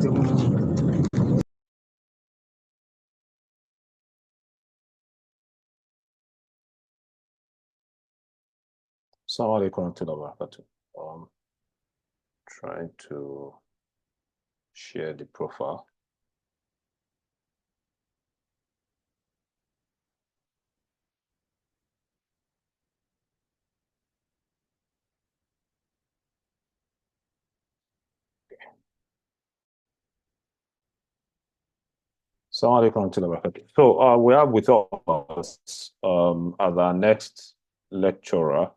barakatuh. Assalamu alaikum warahmatullahi wabarakatuh. Trying to share the profile. Assalamu alaikum warahmatullahi wabarakatuh. So we have with us as our next lecturer,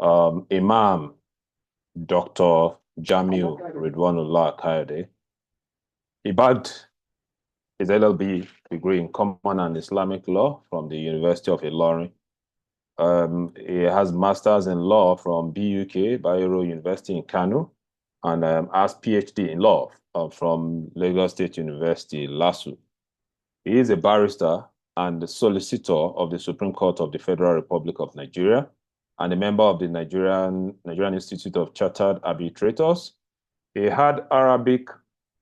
Imam Dr. Jamiu Ridwanullah Kayode. He bagged his LLB degree in Common and Islamic Law from the University of Ilorin. He has masters in law from BUK, Bayero University in Kano, and has PhD in law from Lagos State University, LASU. He is a barrister and the solicitor of the Supreme Court of the Federal Republic of Nigeria and a member of the Nigerian Institute of Chartered Arbitrators. He had Arabic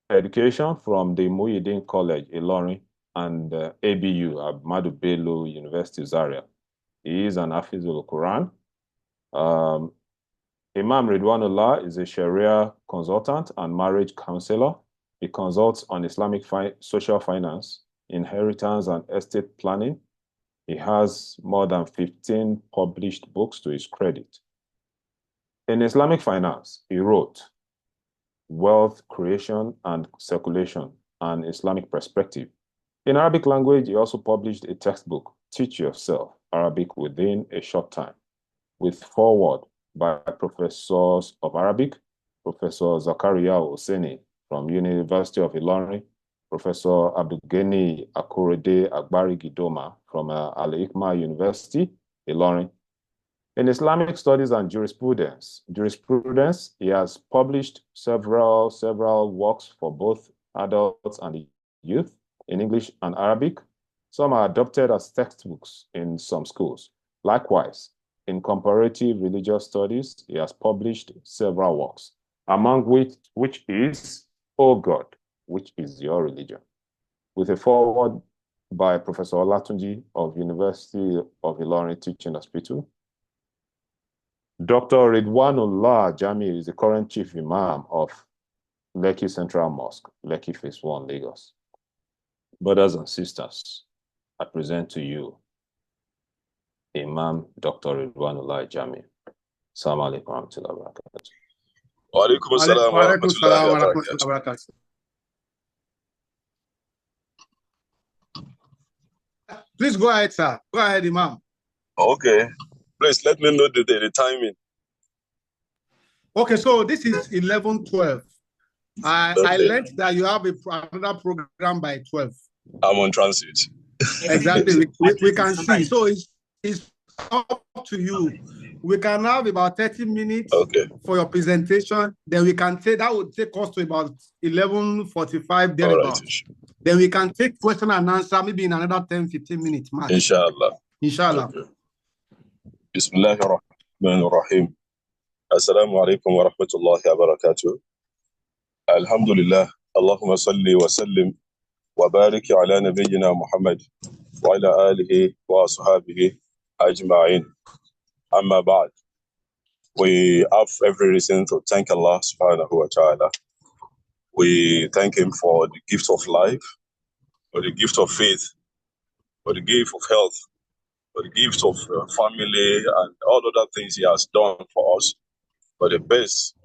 education from the Muhyiddin College, Ilorin, and ABU, Ahmadu Bello University, Zaria. He is an Hafiz al-Quran. Imam Ridwanullah is a Sharia consultant and marriage counselor. He consults on Islamic social finance, inheritance, and estate planning. He has more than 15 published books to his credit. In Islamic finance, he wrote Wealth Creation and Circulation, an Islamic Perspective. In Arabic language, he also published a textbook, Teach Yourself Arabic Within a Short Time, with foreword by professors of Arabic, Professor Zakaria Hosseini from University of Ilorin, Professor Abdulgani Akorede Agbari Gidoma from Al-Hikmah University, Ilorin. In Islamic Studies and Jurisprudence, he has published several works for both adults and youth in English and Arabic. Some are adopted as textbooks in some schools. Likewise, in comparative religious studies, he has published several works, among which is, O God, which is your religion, with a foreword by Professor Olatunji of University of Ilorin Teaching Hospital. Dr. Ridwanullah Jamiu is the current Chief Imam of Lekki Central Mosque, Lekki Phase 1, Lagos. Brothers and sisters, I present to you Imam Dr. Ridwanullah Jamiu. Assalamu alaikum wa rahmatullahi wa barakatuh. Wa alaikum assalam wa rahmatullahi wa barakatuh. Please go ahead, sir. Go ahead, Imam. Okay. Please let me know the timing. Okay, so this is 11:12. I learned that you have another program by 12. I'm on transit. Exactly. we can see. So it's up to you. We can have about 30 minutes for your presentation. Then we can say that would take us to about 11:45 thereabouts. Right. Then we can take question and answer maybe in another 10-15 minutes max. Inshallah. Inshallah. Okay. Bismillahirrahmanirrahim. Assalamu alaikum wa rahmatullahi wa barakatuh. Alhamdulillah. Allahumma salli wa sallim wa barik ala nabiyyina Muhammad wa ala alihi wa ashabihi ajma'in. Amma ba'd. We have every reason to thank Allah subhanahu wa ta'ala. We thank him for the gift of life, for the gift of faith, for the gift of health, for the gift of family and all other things he has done for us. But the best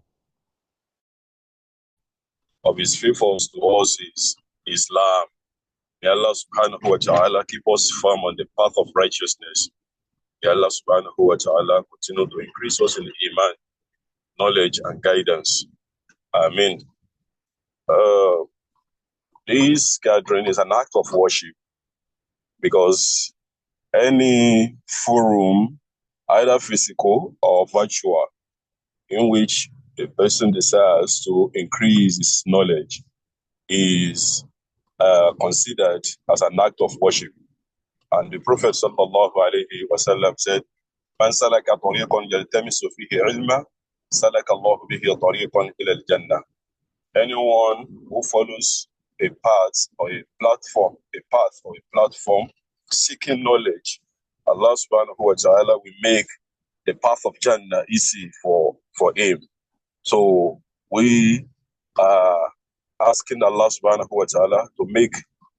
of his favors to us is Islam. May Allah subhanahu wa ta'ala keep us firm on the path of righteousness. May Allah subhanahu wa ta'ala continue to increase us in Iman, knowledge and guidance. Amen. This gathering is an act of worship because any forum, either physical or virtual, in which a person desires to increase his knowledge is considered as an act of worship. And the Prophet sallallahu alaihi wasallam said, "Man salaka tariqan yaltamisu fihi ilma, salaka Allahu bihi tariqan ila al-jannah." Anyone who follows a path or a platform seeking knowledge, Allah subhanahu wa ta'ala will make the path of Jannah easy for him. So we are asking Allah subhanahu wa ta'ala to make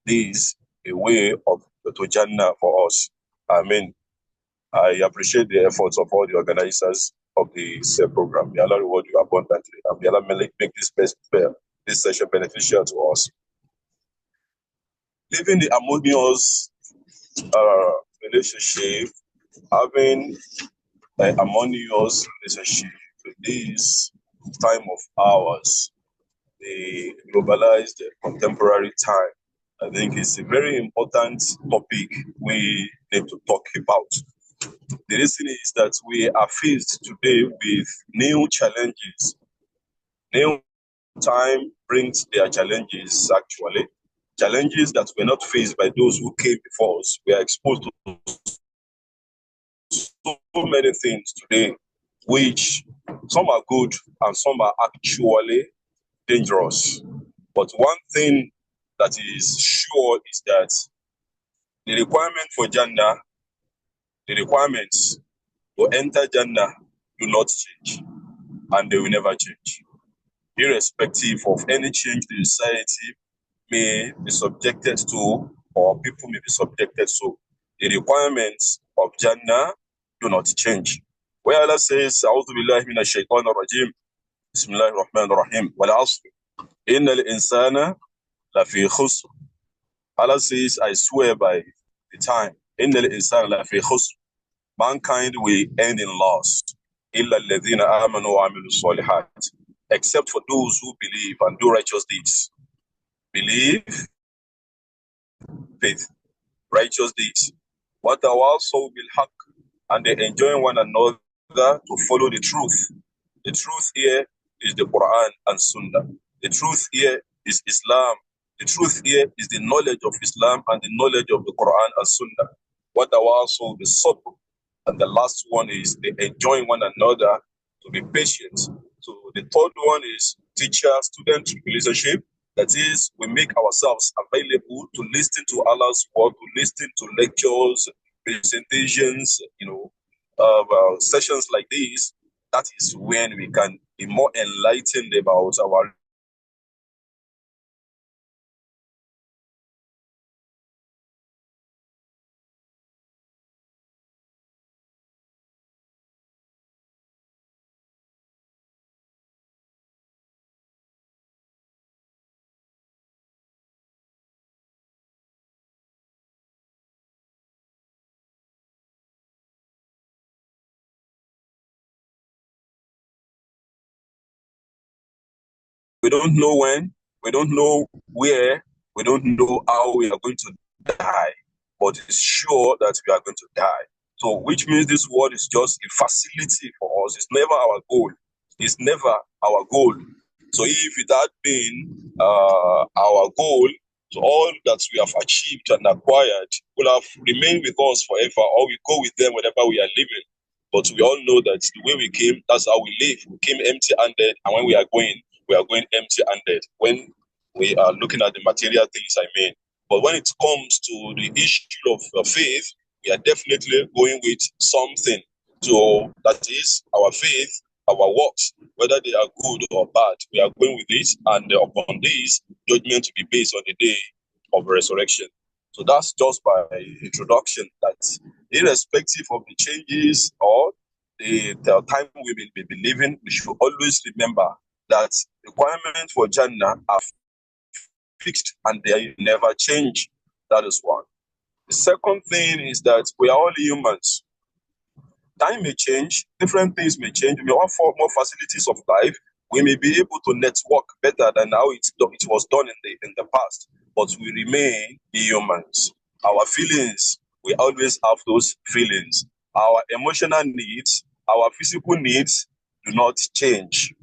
this a way of to Jannah for us. Amen. I appreciate the efforts of all the organizers of this program. May Allah reward you abundantly. And may Allah make this session beneficial to us. Living the harmonious relationship, having a harmonious relationship with this time of ours, the globalized contemporary time, I think it's a very important topic we need to talk about. The reason is that we are faced today with new challenges. New time brings their challenges, actually. Challenges that were not faced by those who came before us. We are exposed to so many things today, which some are good and some are actually dangerous. But one thing that is sure is that the requirement for Jannah, the requirements to enter Jannah do not change, and they will never change. Irrespective of any change the society may be subjected to, or people may be subjected to, the requirements of Jannah do not change. Where Allah says, A'udhu billahi minash shaitanir rajim, Bismillahir Rahmanir Rahim, wal 'asr, innal insana lafi khusr. Allah says, I swear by the time, innal insana lafi khusr, mankind will end in loss, illa alladhina amanu wa amilu salihat, except for those who believe and do righteous deeds. Believe, faith, righteous deeds. وَتَوَاصَوْا بِالْحَقِّ, and they enjoin one another to follow the truth. The truth here is the Quran and Sunnah. The truth here is Islam. The truth here is the knowledge of Islam and the knowledge of the Quran and Sunnah. وَتَوَاصَوْا بِالصَّبْرِ, and the last one is they enjoin one another to be patient. So the third one is teacher-student relationship. That is, we make ourselves available to listen to Allah's word, to listen to lectures, presentations, sessions like these. That is when we can be more enlightened about our we don't know when, we don't know where, we don't know how we are going to die, but it's sure that we are going to die. So, which means this world is just a facility for us. It's never our goal. It's never our goal. So, if it had been our goal, so all that we have achieved and acquired will have remained with us forever, or we go with them wherever we are living. But we all know that the way we came, that's how we live. We came empty-handed, and when we are going empty-handed. When we are looking at the material things, I mean. But when it comes to the issue of faith, we are definitely going with something. So that is our faith, our works, whether they are good or bad, we are going with it, and upon this, judgment to be based on the day of resurrection. So that's just by introduction that irrespective of the changes or the time we will be living, we should always remember that requirements for Jannah are fixed and they never change. That is one. The second thing is that we are all humans. Time may change, different things may change. We may want more facilities of life. We may be able to network better than how it was done in the past, but we remain humans. Our feelings, we always have those feelings. Our emotional needs, our physical needs do not change.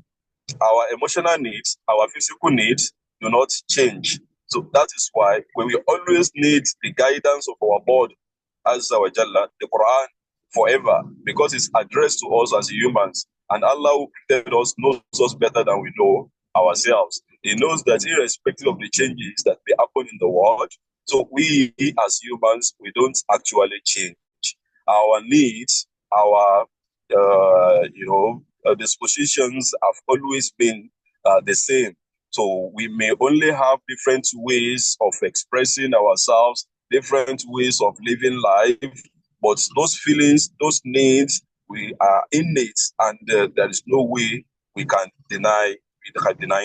Our emotional needs, our physical needs do not change. So that is why when we always need the guidance of our Lord, Azza wa Jalla, the Quran, forever, because it's addressed to us as humans, and Allah who created us knows us better than we know ourselves. He knows that irrespective of the changes that may happen in the world, so we as humans, we don't actually change. Our needs, our dispositions have always been the same. So we may only have different ways of expressing ourselves, different ways of living life, but those feelings, those needs, we are innate, and there is no way we can deny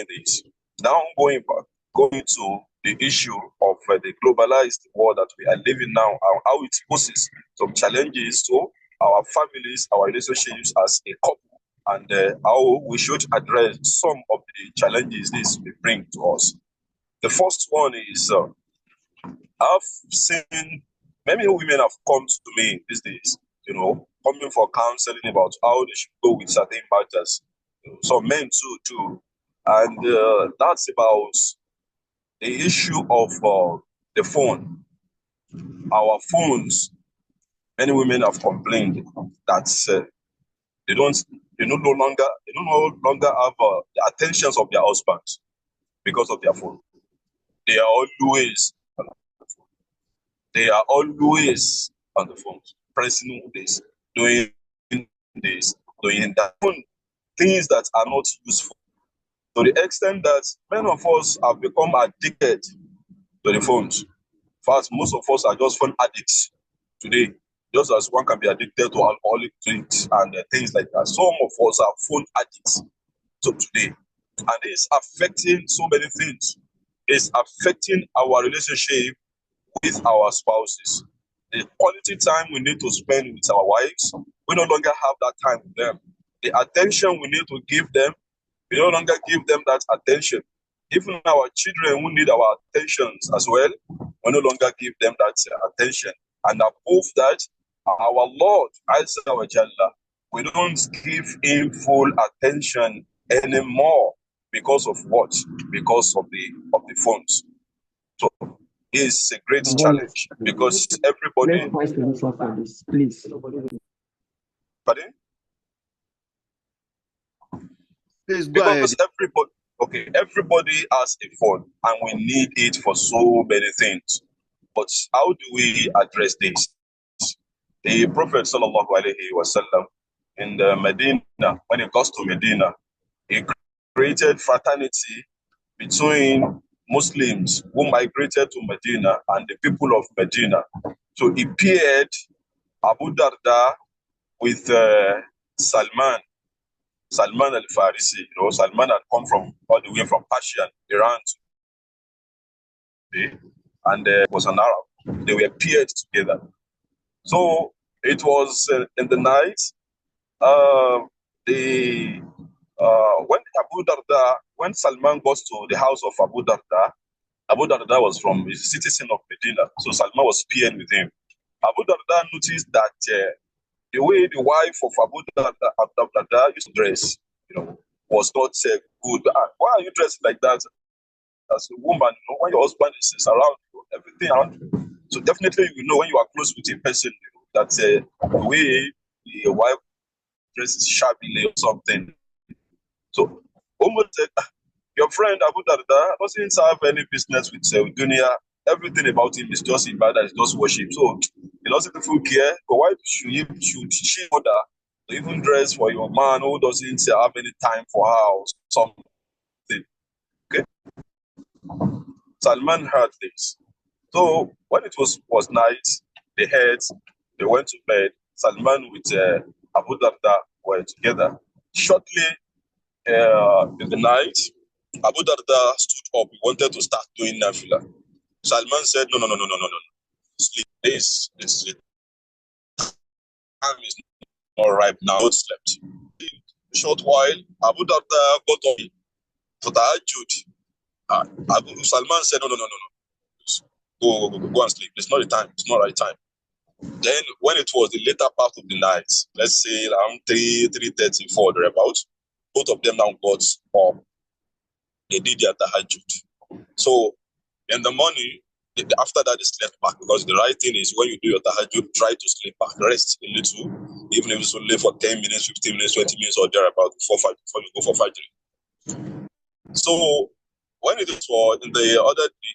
this. Now, going to the issue of the globalized world that we are living now, and how it poses some challenges to our families, our relationships as a couple, and how we should address some of the challenges this will bring to us. The first one is I've seen many women have come to me these days, coming for counseling about how they should go with certain matters. Some men too. And that's about the issue of the phone. Our phones, many women have complained that they no longer have the attentions of their husbands because of their phone. They are always on the phone, pressing this, doing this, doing that. Things that are not useful. To the extent that many of us have become addicted to the phones. In fact, most of us are just phone addicts today, just as one can be addicted to alcoholic drinks and things like that. Some of us are phone addicts today. And it's affecting so many things. It's affecting our relationship with our spouses. The quality time we need to spend with our wives, we no longer have that time with them. The attention we need to give them, we no longer give them that attention. Even our children who need our attentions as well, we no longer give them that attention. And above that, our Lord, our Jalla, we don't give him full attention anymore. Because of what? Because of the phones. So it's a great challenge because everybody. Please. Pardon? Please go ahead. Everybody has a phone and we need it for so many things. But how do we address this? The Prophet sallallahu alaihi wasallam in the Medina, when he goes to Medina, he created fraternity between Muslims who migrated to Medina and the people of Medina. So he paired Abu Darda with Salman al-Farisi. Salman had come from all the way from Persia, Iran, and was an Arab. They were paired together. So it was in the night. When Salman goes to the house of Abu Darda was from a citizen of Medina, so Salman was peering with him. Abu Darda noticed that the way the wife of Abu Darda used to dress, was not good. Why are you dressed like that as a woman? When your husband is around you, everything around you. So definitely you know when you are close with a person that the way your wife dresses shabbily or something. So Umar said, your friend Abu Darda doesn't have any business with dunya. Everything about him is just ibadah, it's just worship. So he doesn't even care. But why should she order to even dress for your man who doesn't have any time for her or something? Okay. Salman heard this. So when it was night, they went to bed. Salman with Abu Darda were together. Shortly in the night, Abu Darda stood up. He wanted to start doing nafila. Salman said, no. Sleep. This time is not ripe now. Don't slept. A short while, Abu Darda got up for tahajjud. Salman said, no. Go and sleep. It's not the time. It's not the right time. Then when it was the later part of the night, let's say around 3:34 thereabouts, both of them now got up. They did their tahajjud. So in the morning, after that they slept back, because the right thing is when you do your tahajjud, try to sleep back, rest a little, even if it's only for 10 minutes, 15 minutes, 20 minutes or thereabouts before you go for Fajr. So When it was in the other day,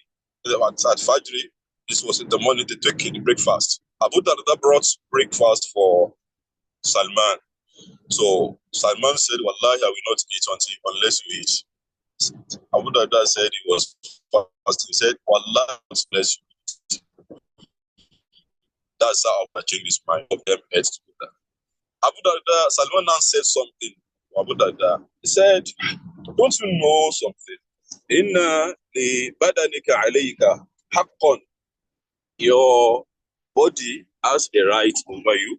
at Fajr, this was in the morning, they took the breakfast. Abu Darda brought breakfast for Salman. So Salman said, Wallahi, I will not eat unless you eat. Abu Darda said he was fasting. He said, Wallahi, bless you. That's how I changed his mind of them heads together. Abu Darda, Salman now said something to Abu Darda. He said, don't you know something? Inna li badanika alayka haqqan. Your body has a right over you.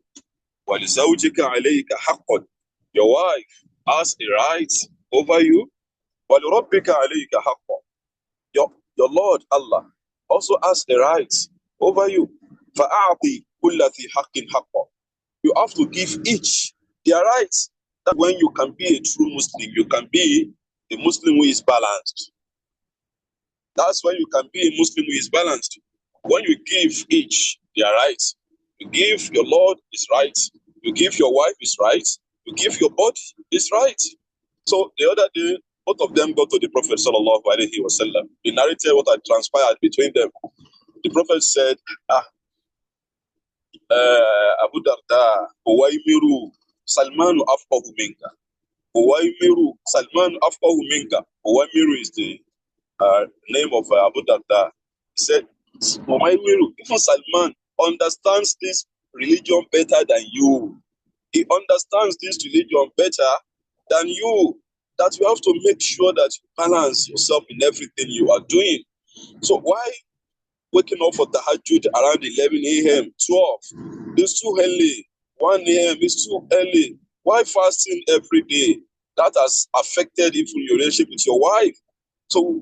Wa li zawjika alayka haqqan. Your wife has a right over you. Wa li rabbika alayka haqqan. Your Lord Allah also has a right over you. Fa'a'ti kulla thi haqqin haqqan. You have to give each their rights. That when you can be a true Muslim, you can be a Muslim who is balanced. That's when you can be a Muslim who is balanced. When you give each their rights, you give your Lord his rights, you give your wife his rights, you give your body his rights. So the other day, both of them got to the Prophet sallallahu alaihi wasallam. He narrated what had transpired between them. The Prophet said, Abu Darda, Uwaimiru, Salmanu afqahu minka. Uwaimiru, Salmanu afqahu minka. Uwaimiru is the name of Abu Darda. He said, Uwaimiru, even Salman understands this religion better than you. He understands this religion better than you. That you have to make sure that you balance yourself in everything you are doing. So why waking up for tahajjud around 11 a.m., 12, it's too early. 1 a.m. is too early. Why fasting every day? That has affected even your relationship with your wife. So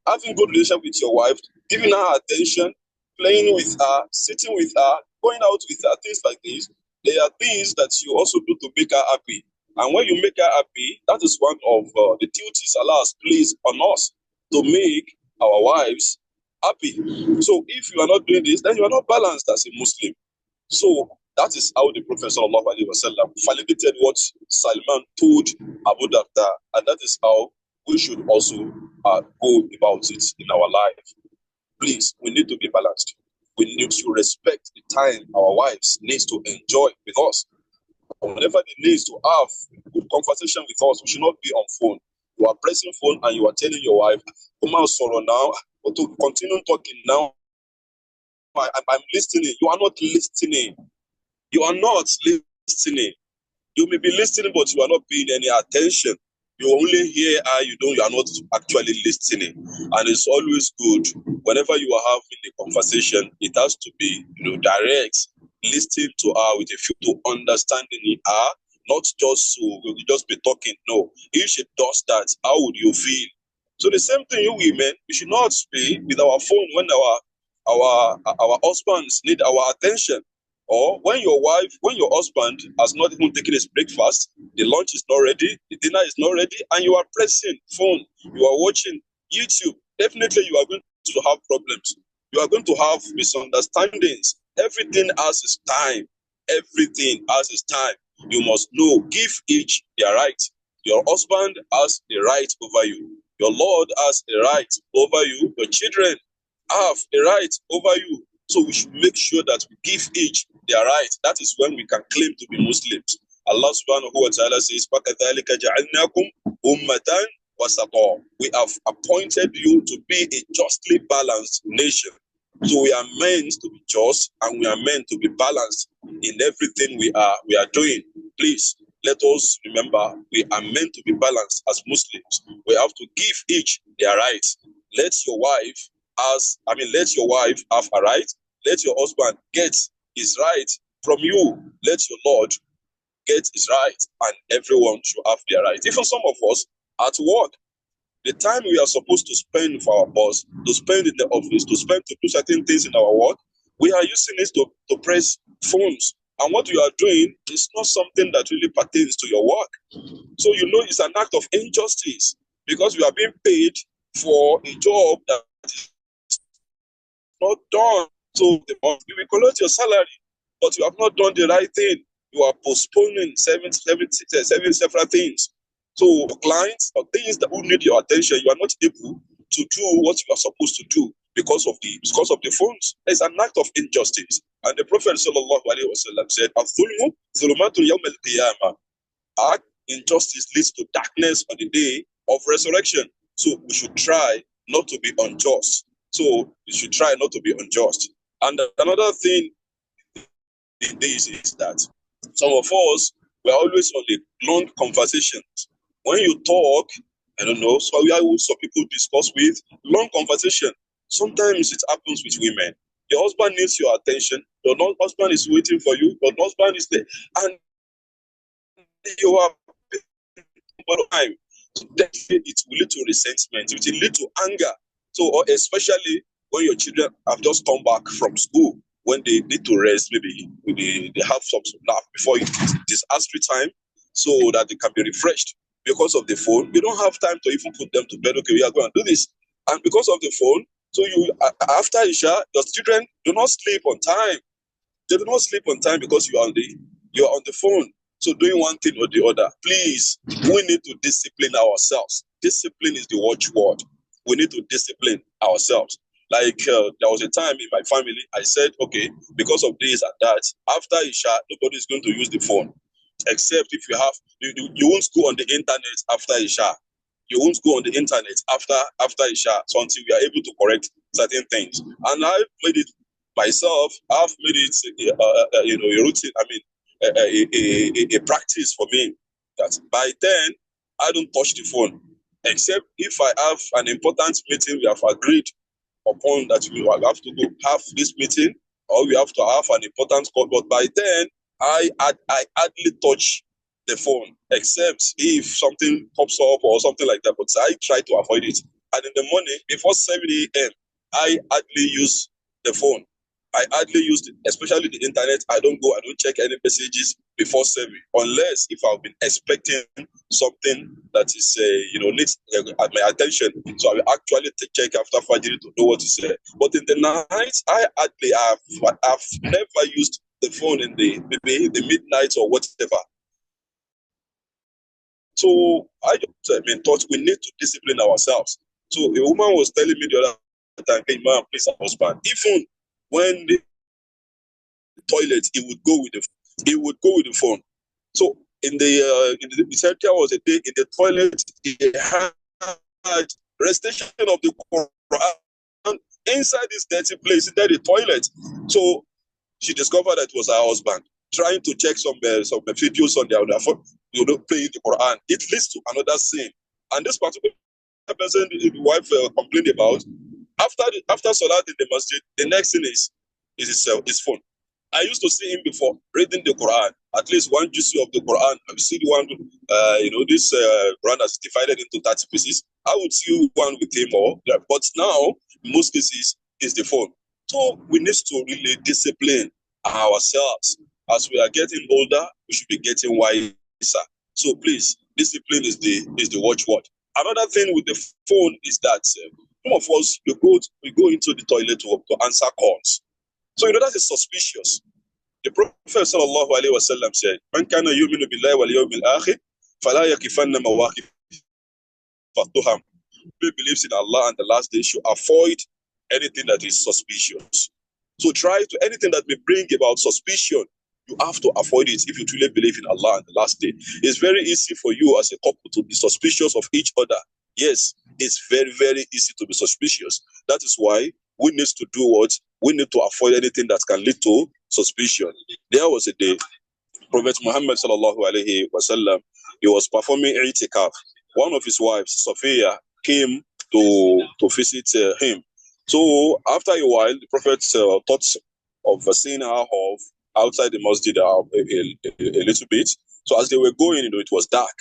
having good relationship with your wife, giving her attention, playing with her, sitting with her, going out with her, things like this, they are things that you also do to make her happy. And when you make her happy, that is one of the duties Allah has placed on us to make our wives happy. So if you are not doing this, then you are not balanced as a Muslim. So that is how the Prophet sallallahu alaihi wasallam validated what Salman told Abu Darda, and that is how we should also go about it in our life. Please, we need to be balanced. We need to respect the time our wives need to enjoy with us. Whenever they need to have good conversation with us, we should not be on phone. You are pressing phone and you are telling your wife, come on, sorrow now, but to continue talking now. I'm listening. You are not listening. You are not listening. You may be listening, but you are not paying any attention. You only hear her, you are not actually listening. And it's always good whenever you are having a conversation, it has to be direct. Listen to her with a view to understanding her, not just so we will just be talking. No, if she does that, how would you feel? So the same thing, you women, we should not be with our phone when our husbands need our attention. Or when your husband has not even taken his breakfast, the lunch is not ready, the dinner is not ready, and you are pressing phone, you are watching YouTube, definitely you are going to have problems. You are going to have misunderstandings. Everything has its time. Everything has its time. You must know, give each their right. Your husband has a right over you. Your Lord has a right over you. Your children have a right over you. So we should make sure that we give each their right. That is when we can claim to be Muslims. Allah subhanahu wa ta'ala says, فَكَذَلِكَ جَعَلْنَاكُمْ أُمَّةً وَسَطًا. We have appointed you to be a justly balanced nation. So we are meant to be just and we are meant to be balanced in everything we are doing. Please, let us remember we are meant to be balanced as Muslims. We have to give each their rights. Let your wife have a right. Let your husband get his right from you. Let your Lord get his right, and everyone should have their right. Even some of us at work, the time we are supposed to spend for our boss, to spend in the office, to do certain things in our work, we are using it to press phones. And what you are doing is not something that really pertains to your work. So it's an act of injustice because you are being paid for a job that is not done. So you will collect your salary, but you have not done the right thing. You are postponing seven several things. So clients or things that will need your attention, you are not able to do what you are supposed to do because of the phones. It's an act of injustice. And the Prophet sallallahu alaihi wasallam said, "Al-thulmu thulumatun yawm al-qiyamah." Injustice leads to darkness on the day of resurrection. So we should try not to be unjust. And another thing in this is that some of us, we're always on the long conversations. When you talk, I don't know, so we are some people discuss with long conversation. Sometimes it happens with women. Your husband needs your attention. Your husband is waiting for you. Your husband is there, and you are time. So definitely it will lead to resentment. It will lead to anger. So, or especially when your children have just come back from school, when they need to rest, maybe they have some nap before it is asri time, so that they can be refreshed. Because of the phone, you don't have time to even put them to bed. Okay, we are going to do this, and because of the phone, so you after Isha, your children do not sleep on time. They do not sleep on time because you are on the phone. So doing one thing or the other. Please, we need to discipline ourselves. Discipline is the watchword. We need to discipline ourselves. Like there was a time in my family, I said, okay, because of this and that, after Isha, nobody is going to use the phone, except if you have, you won't go on the internet after Isha. You won't go on the internet after Isha, so until we are able to correct certain things. And I made it myself. I've made it, a routine. I mean, a practice for me that by then I don't touch the phone, except if I have an important meeting we have agreed upon that we have to go have this meeting, or we have to have an important call. But by then I hardly touch the phone, except if something pops up or something like that. But I try to avoid it. And in the morning before 7 a.m., I hardly use the phone. I hardly use it, especially the internet. I don't check any messages before 7, unless if I've been expecting something that is, needs my attention. So I will actually check after Fajr to know what is there. But in the night, I've never used the phone in the midnight or whatever. So I just thought we need to discipline ourselves. So a woman was telling me the other time, "Hey, Imam, please, husband, even when the toilet, he would go with the phone." So in the he said there was a day in the toilet he had recitation of the Quran inside this dirty place, inside the toilet. So she discovered that it was her husband trying to check some videos on their phone, playing the Quran. It leads to another sin. And this particular person the wife complained about, after Salat in the masjid, the next thing is his phone. I used to see him before reading the Quran, at least one juz of the Quran. I would see the one, this Quran is divided into 30 pieces. I would see one with him but now, in most cases, is the phone. So we need to really discipline ourselves. As we are getting older, we should be getting wiser. So please, discipline is the watchword. Another thing with the phone is that some of us, we go into the toilet to answer calls. So that is suspicious. The Prophet sallallahu alaihi wasallam said, "Man kana yu'minu billahi wal yawmil akhir, fala yakifanna mawaqif fatuham." Who believes in Allah and the last day should avoid anything that is suspicious. So try to anything that may bring about suspicion. You have to avoid it if you truly believe in Allah and the last day. It's very easy for you as a couple to be suspicious of each other. Yes, it's very, very easy to be suspicious. That is why we need to do what? We need to avoid anything that can lead to suspicion. There was a day, Prophet Muhammad sallallahu alaihi wasallam, he was performing i'tikaf. One of his wives, Sophia, came to visit him. So after a while, the Prophet thought of seeing her off outside the masjid a little bit. So as they were going, it was dark.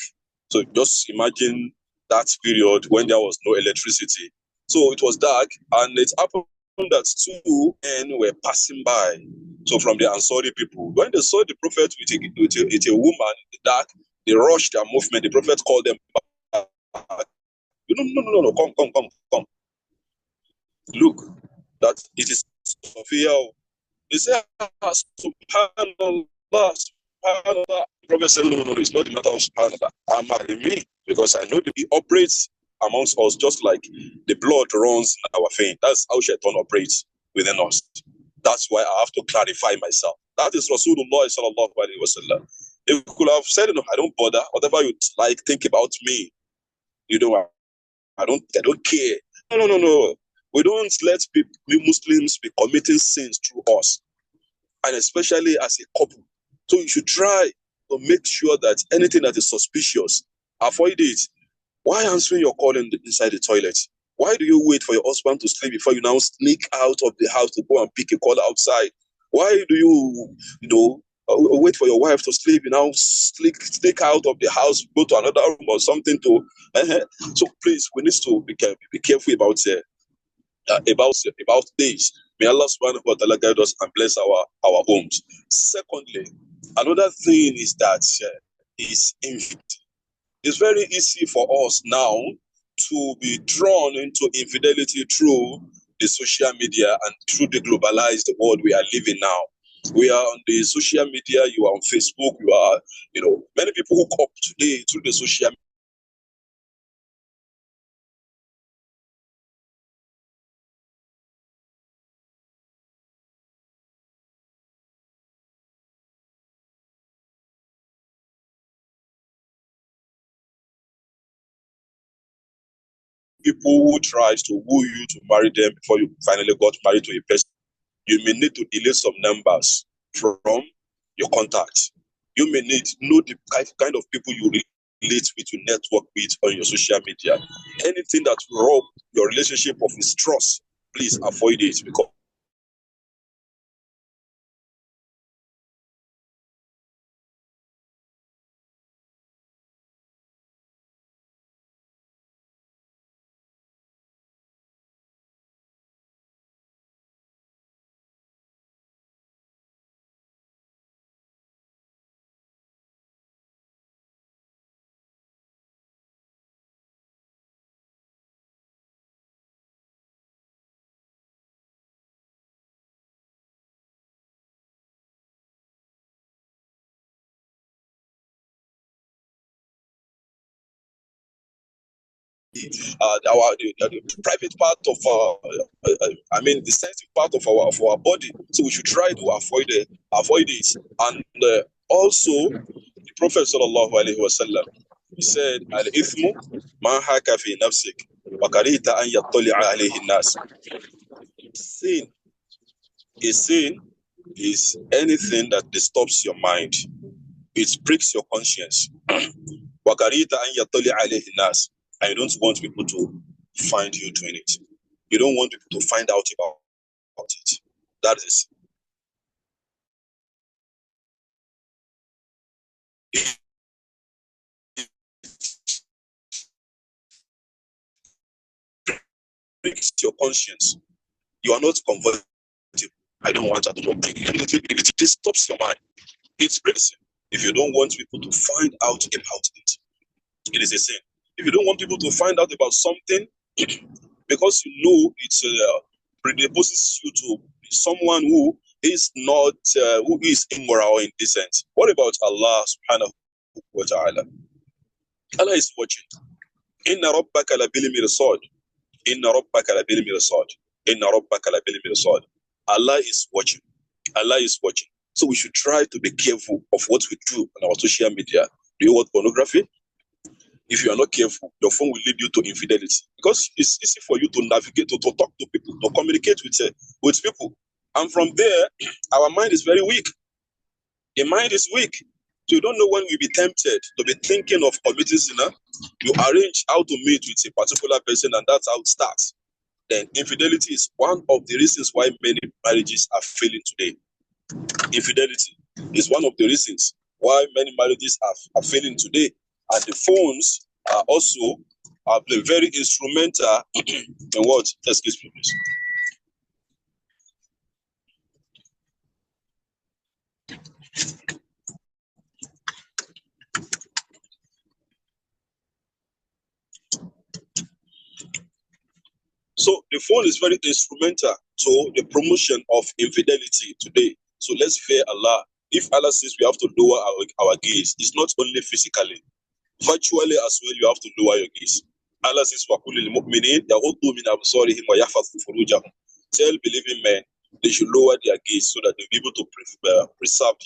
So just imagine that period when there was no electricity. So it was dark, and it happened that two men were passing by. So from the Ansari people, when they saw the Prophet with a woman in the dark, they rushed their movement. The Prophet called them back. No, come. Look, that it is Sophia. They said, subhanallah. The Prophet said, no, it's not the matter of subhanallah. I'm at me, because I know that he operates amongst us, just like the blood runs in our vein. That's how Shaitan operates within us. That's why I have to clarify myself. That is Rasulullah sallallahu alaihi wasallam. If you could have said, no, I don't bother. Whatever you like, think about me. You know, I don't care. No. We don't let people, we Muslims be committing sins through us, and especially as a couple. So you should try to make sure that anything that is suspicious, avoid it. Why answering your call inside the toilet? Why do you wait for your husband to sleep before you now sneak out of the house to go and pick a call outside? Why do you, wait for your wife to sleep, you now sneak out of the house, go to another room or something to? So please, we need to be careful about this. May Allah subhanahu wa ta'ala guide us and bless our homes. Secondly, another thing is that it's very easy for us now to be drawn into infidelity through the social media and through the globalized world we are living now. We are on the social media, you are on Facebook, you are, many people hook up today through the social media. People who tries to woo you to marry them before you finally got married to a person, you may need to delete some numbers from your contacts. You may need to know the kind of people you relate with, you network with on your social media. Anything that will rob your relationship of its trust, please avoid it, because the private part of the sensitive part of our body. So we should try to avoid it. And also, the Prophet sallallahu alaihi wasallam, he said, "Al-ithmu ma haka fi nafsik wa karita an yattali'a alayhi nas." Sin is anything that disturbs your mind. It breaks your conscience. Wa karita an yattali'a alayhi nas. And you don't want people to find you doing it. You don't want people to find out about it. That is it. Breaks your conscience. You are not convertible. I don't want that to break. It disturbs your mind. It's breaks. If you don't want people to find out about it, it is a sin. If you don't want people to find out about something, because you know it's predisposes you to someone who is not who is immoral or indecent. What about Allah subhanahu wa ta'ala? Allah is watching. Inna rabbaka labil mirsad. Inna rabbaka labil mirsad. Inna rabbaka labil mirsad. Allah is watching. Allah is watching. So we should try to be careful of what we do on our social media. Do you want pornography? If you are not careful, your phone will lead you to infidelity, because it's easy for you to navigate, to talk to people, to communicate with people. And from there, our mind is very weak. The mind is weak. So you don't know when you'll be tempted to be thinking of committing sin. You arrange how to meet with a particular person, and that's how it starts. Then infidelity is one of the reasons why many marriages are failing today. Infidelity is one of the reasons why many marriages are failing today. And the phones are also very instrumental in what? Excuse me, please. So the phone is very instrumental to the promotion of infidelity today. So let's fear Allah. If Allah says we have to lower our gaze, it's not only physically, virtually as well. You have to lower your gaze. Allah says, وَقُلِ الْمُؤْمِنِينَ يَغُضُّوا مِنْ أَبْصَارِهِمْ وَيَحْفَظُوا فُرُوجَهُم. Tell believing men they should lower their gaze so that they'll be able to preserve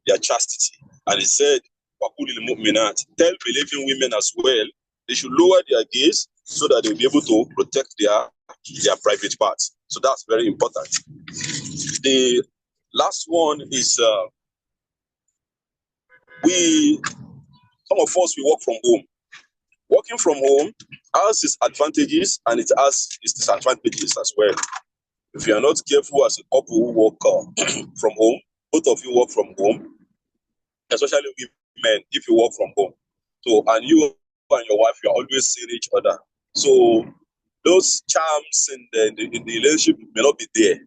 their chastity. And he said, وَقُلِ الْمُؤْمِنَاتِ. Tell believing women as well they should lower their gaze so that they'll be able to protect their private parts. So that's very important. The last one is some of us we work from home. Working from home has its advantages and it has its disadvantages as well. If you are not careful as a couple who work from home, both of you work from home, especially women, if you work from home. So, and you and your wife, you are always seeing each other. So, those charms in the relationship may not be there.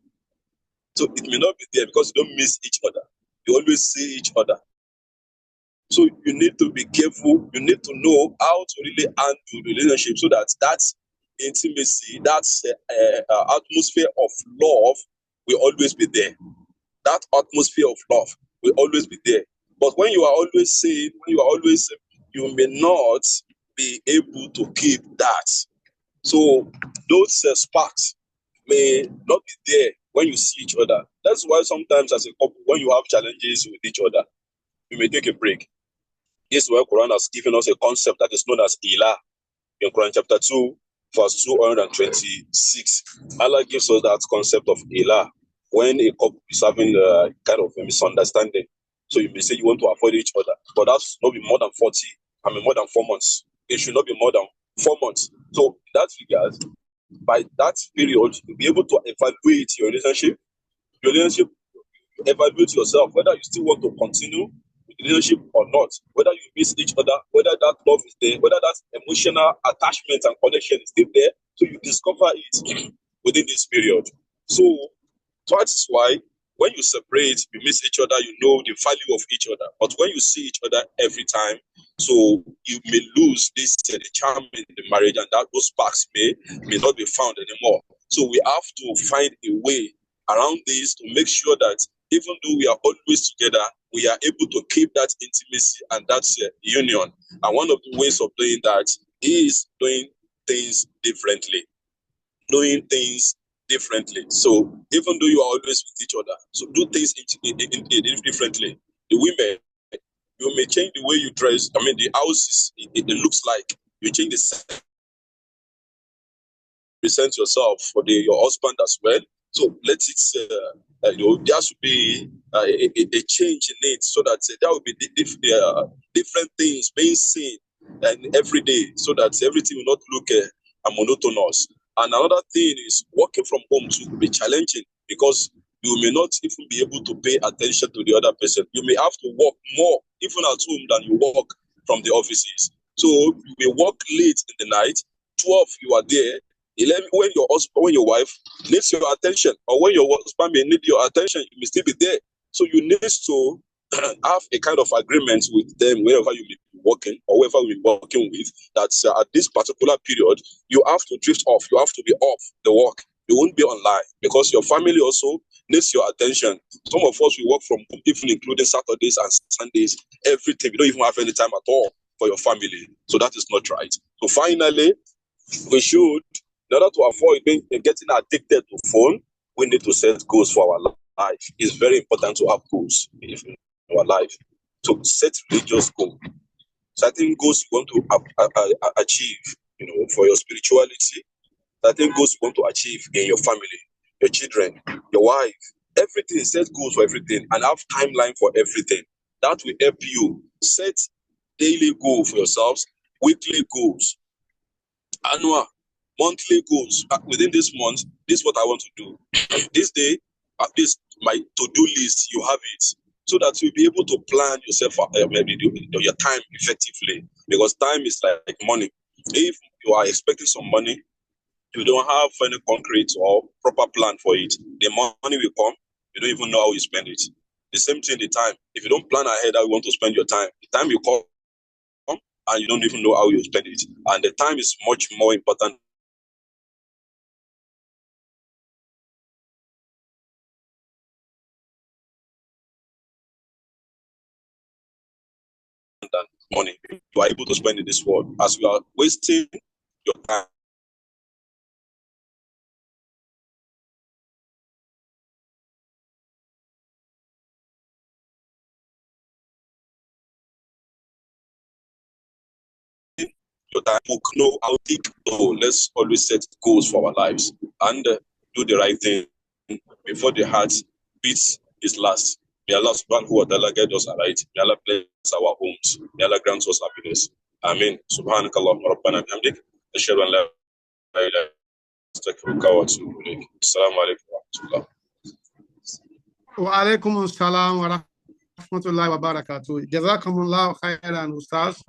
So, it may not be there because you don't miss each other. You always see each other. So, you need to be careful. You need to know how to really handle the relationship so that intimacy, that atmosphere of love will always be there. That atmosphere of love will always be there. But when you are always saying, you may not be able to keep that. So those sparks may not be there when you see each other. That's why sometimes as a couple, when you have challenges with each other, you may take a break. This is where Quran has given us a concept that is known as Ilah. In Quran chapter 2, verse 226, Allah gives us that concept of Ilah. When a couple is having a kind of a misunderstanding, so you may say you want to avoid each other, but that's not be more than more than 4 months. It should not be more than 4 months. So in that regard, by that period, you'll be able to evaluate your relationship, evaluate yourself, whether you still want to continue with the relationship or not, whether you miss each other, whether that love is there, whether that emotional attachment and connection is still there. So you discover it within this period. So that is why when you separate, you miss each other, you know the value of each other. But when you see each other every time, so you may lose this the charm in the marriage, and that those sparks may not be found anymore. So we have to find a way around this to make sure that even though we are always together, we are able to keep that intimacy and that union. And one of the ways of doing that is doing things differently. Doing things differently. So even though you are always with each other, so do things differently. The women, you may change the way you dress. I mean, the house it looks like you change the present yourself for your husband as well. So let it, there should be a change in it so that there will be different things being seen and every day, so that everything will not look monotonous. And another thing is working from home to be challenging because you may not even be able to pay attention to the other person. You may have to work more even at home than you work from the offices. So you may work late in the night, 12 you are there, 11 when your wife needs your attention, or when your husband may need your attention, you may still be there. So you need to have a kind of agreement with them wherever you may be working or wherever you're working with, that at this particular period, you have to drift off. You have to be off the work. You won't be online because your family also needs your attention. Some of us, we work from home, even including Saturdays and Sundays, everything. You don't even have any time at all for your family. So that is not right. So finally, we should, in order to avoid getting addicted to phone, we need to set goals for our life. It's very important to have goals in our life. So set religious goals. Certain goals you want to achieve, for your spirituality. Certain goals you want to achieve in your family, your children, your wife. Everything, set goals for everything and have timeline for everything. That will help you set daily goals for yourselves, weekly goals, annual, monthly goals. Within this month, this is what I want to do. This day, at least my to-do list, you have it, so that you'll be able to plan yourself, maybe your time effectively. Because time is like money. If you are expecting some money, you don't have any concrete or proper plan for it, the money will come, you don't even know how you spend it. The same thing, the time. If you don't plan ahead how you want to spend your time, the time will come and you don't even know how you spend it. And the time is much more important than money. You are able to spend in this world. As you are wasting your time. Your time book, know how to go. Let's always set goals for our lives and do the right thing before the heart beats its last. May Allah subhanahu wa ta'ala guide us right. May Allah bless our homes. May Allah grant us happiness. Amen. Subhanakallahumma rabbana bihamdik. Ashhadu an la ilaha illa anta astaghfiruka wa atubu ilayk. Assalamu alaikum wa rahmatullah. Wa alaikum assalam wa rahmatullahi wa barakatuh. Jazakumullah khairan, Ustaz,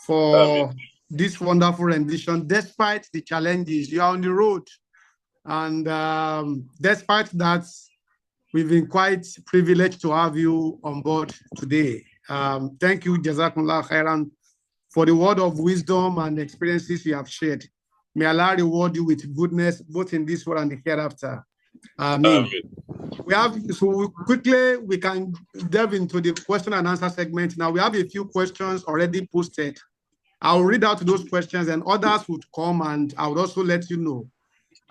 for this wonderful rendition. Despite the challenges, you are on the road. And despite that, we've been quite privileged to have you on board today. Thank you, Jazakumullah khairan, for the word of wisdom and experiences you have shared. May Allah reward you with goodness, both in this world and the hereafter. Amen. We have, so quickly, we can delve into the question and answer segment. Now, we have a few questions already posted. I'll read out those questions and others would come and I would also let you know.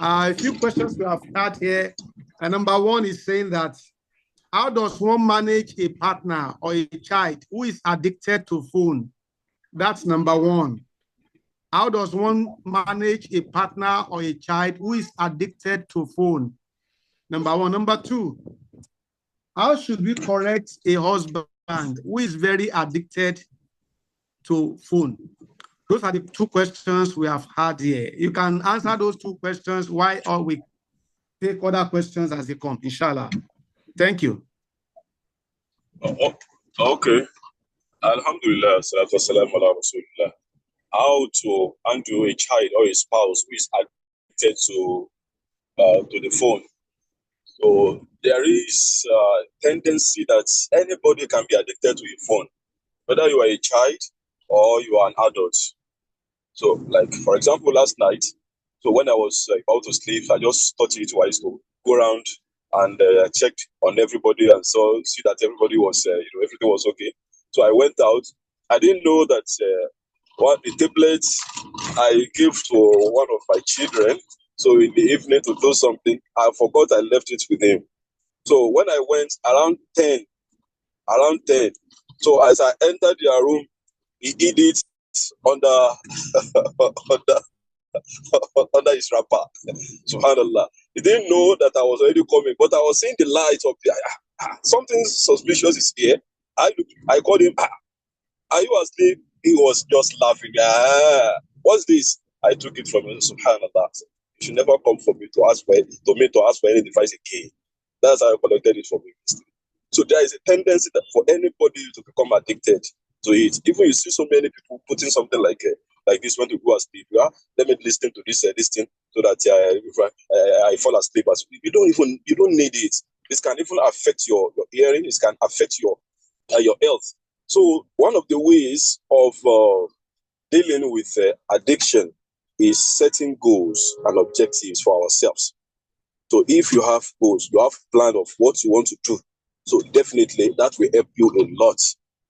A few questions we have had here. Number one is saying that, how does one manage a partner or a child who is addicted to phone? That's number one. How does one manage a partner or a child who is addicted to phone? Number one. Number two, how should we correct a husband who is very addicted to phone? Those are the two questions we have had here. You can answer those two questions while or we take other questions as they come, inshallah. Thank you. Okay. Alhamdulillah, salatu wassalamu ala rasulillah. How to handle a child or a spouse who is addicted to the phone. So there is a tendency that anybody can be addicted to a phone, whether you are a child or you are an adult. So, like, for example, last night, so when I was about to sleep, I just thought it wise to go around and check on everybody and see that everybody was, everything was okay. So I went out. I didn't know that the tablet I gave to one of my children. So in the evening to do something, I forgot I left it with him. So when I went around 10, so as I entered their room, he hid it under under his wrapper. Subhanallah. He didn't know that I was already coming, but I was seeing the light of something suspicious is here. I called him, are you asleep? He was just laughing. What's this? I took it from him. Subhanallah. You should never come for me to ask for any device again. That's how I collected it from him. So there is a tendency that for anybody to become addicted to it. Even you see so many people putting something like this when they go asleep. Let me listen to this thing so that I fall asleep. You don't need it. This can even affect your hearing. It can affect your health. So one of the ways of dealing with addiction is setting goals and objectives for ourselves. So if you have goals, you have a plan of what you want to do. So definitely that will help you a lot.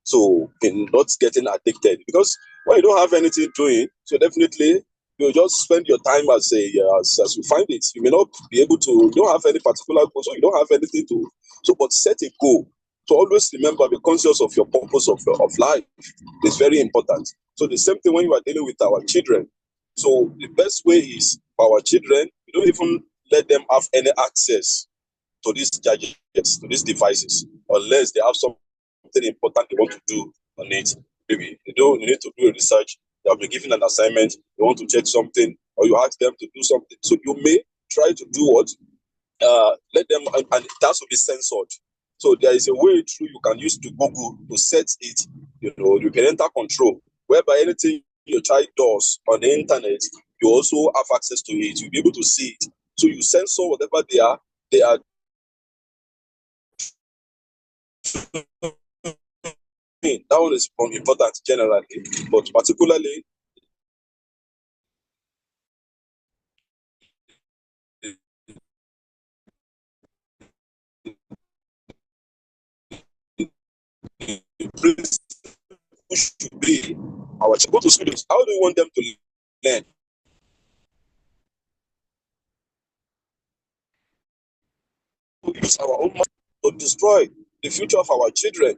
So in not getting addicted, because when you don't have anything doing, so definitely you just spend your time as you find it. You may not be able to. You don't have any particular goal, so you don't have anything to. So, but set a goal. So always remember, be conscious of your purpose of life. It's very important. So the same thing when you are dealing with our children. So the best way is for our children, you don't even let them have any access to these gadgets, to these devices, unless they have something important they want to do on it. Maybe you need to do a research, they have been given an assignment, you want to check something, or you ask them to do something. So you may try to do what? Let them, and it has to be censored. So there is a way through you can use to Google to set it, the parental control, whereby anything your child does on the internet, you also have access to it. You'll be able to see it. So you censor whatever they are. That one is important generally, but particularly should be our go to students. How do you want them to learn? to use our own money to destroy the future of our children.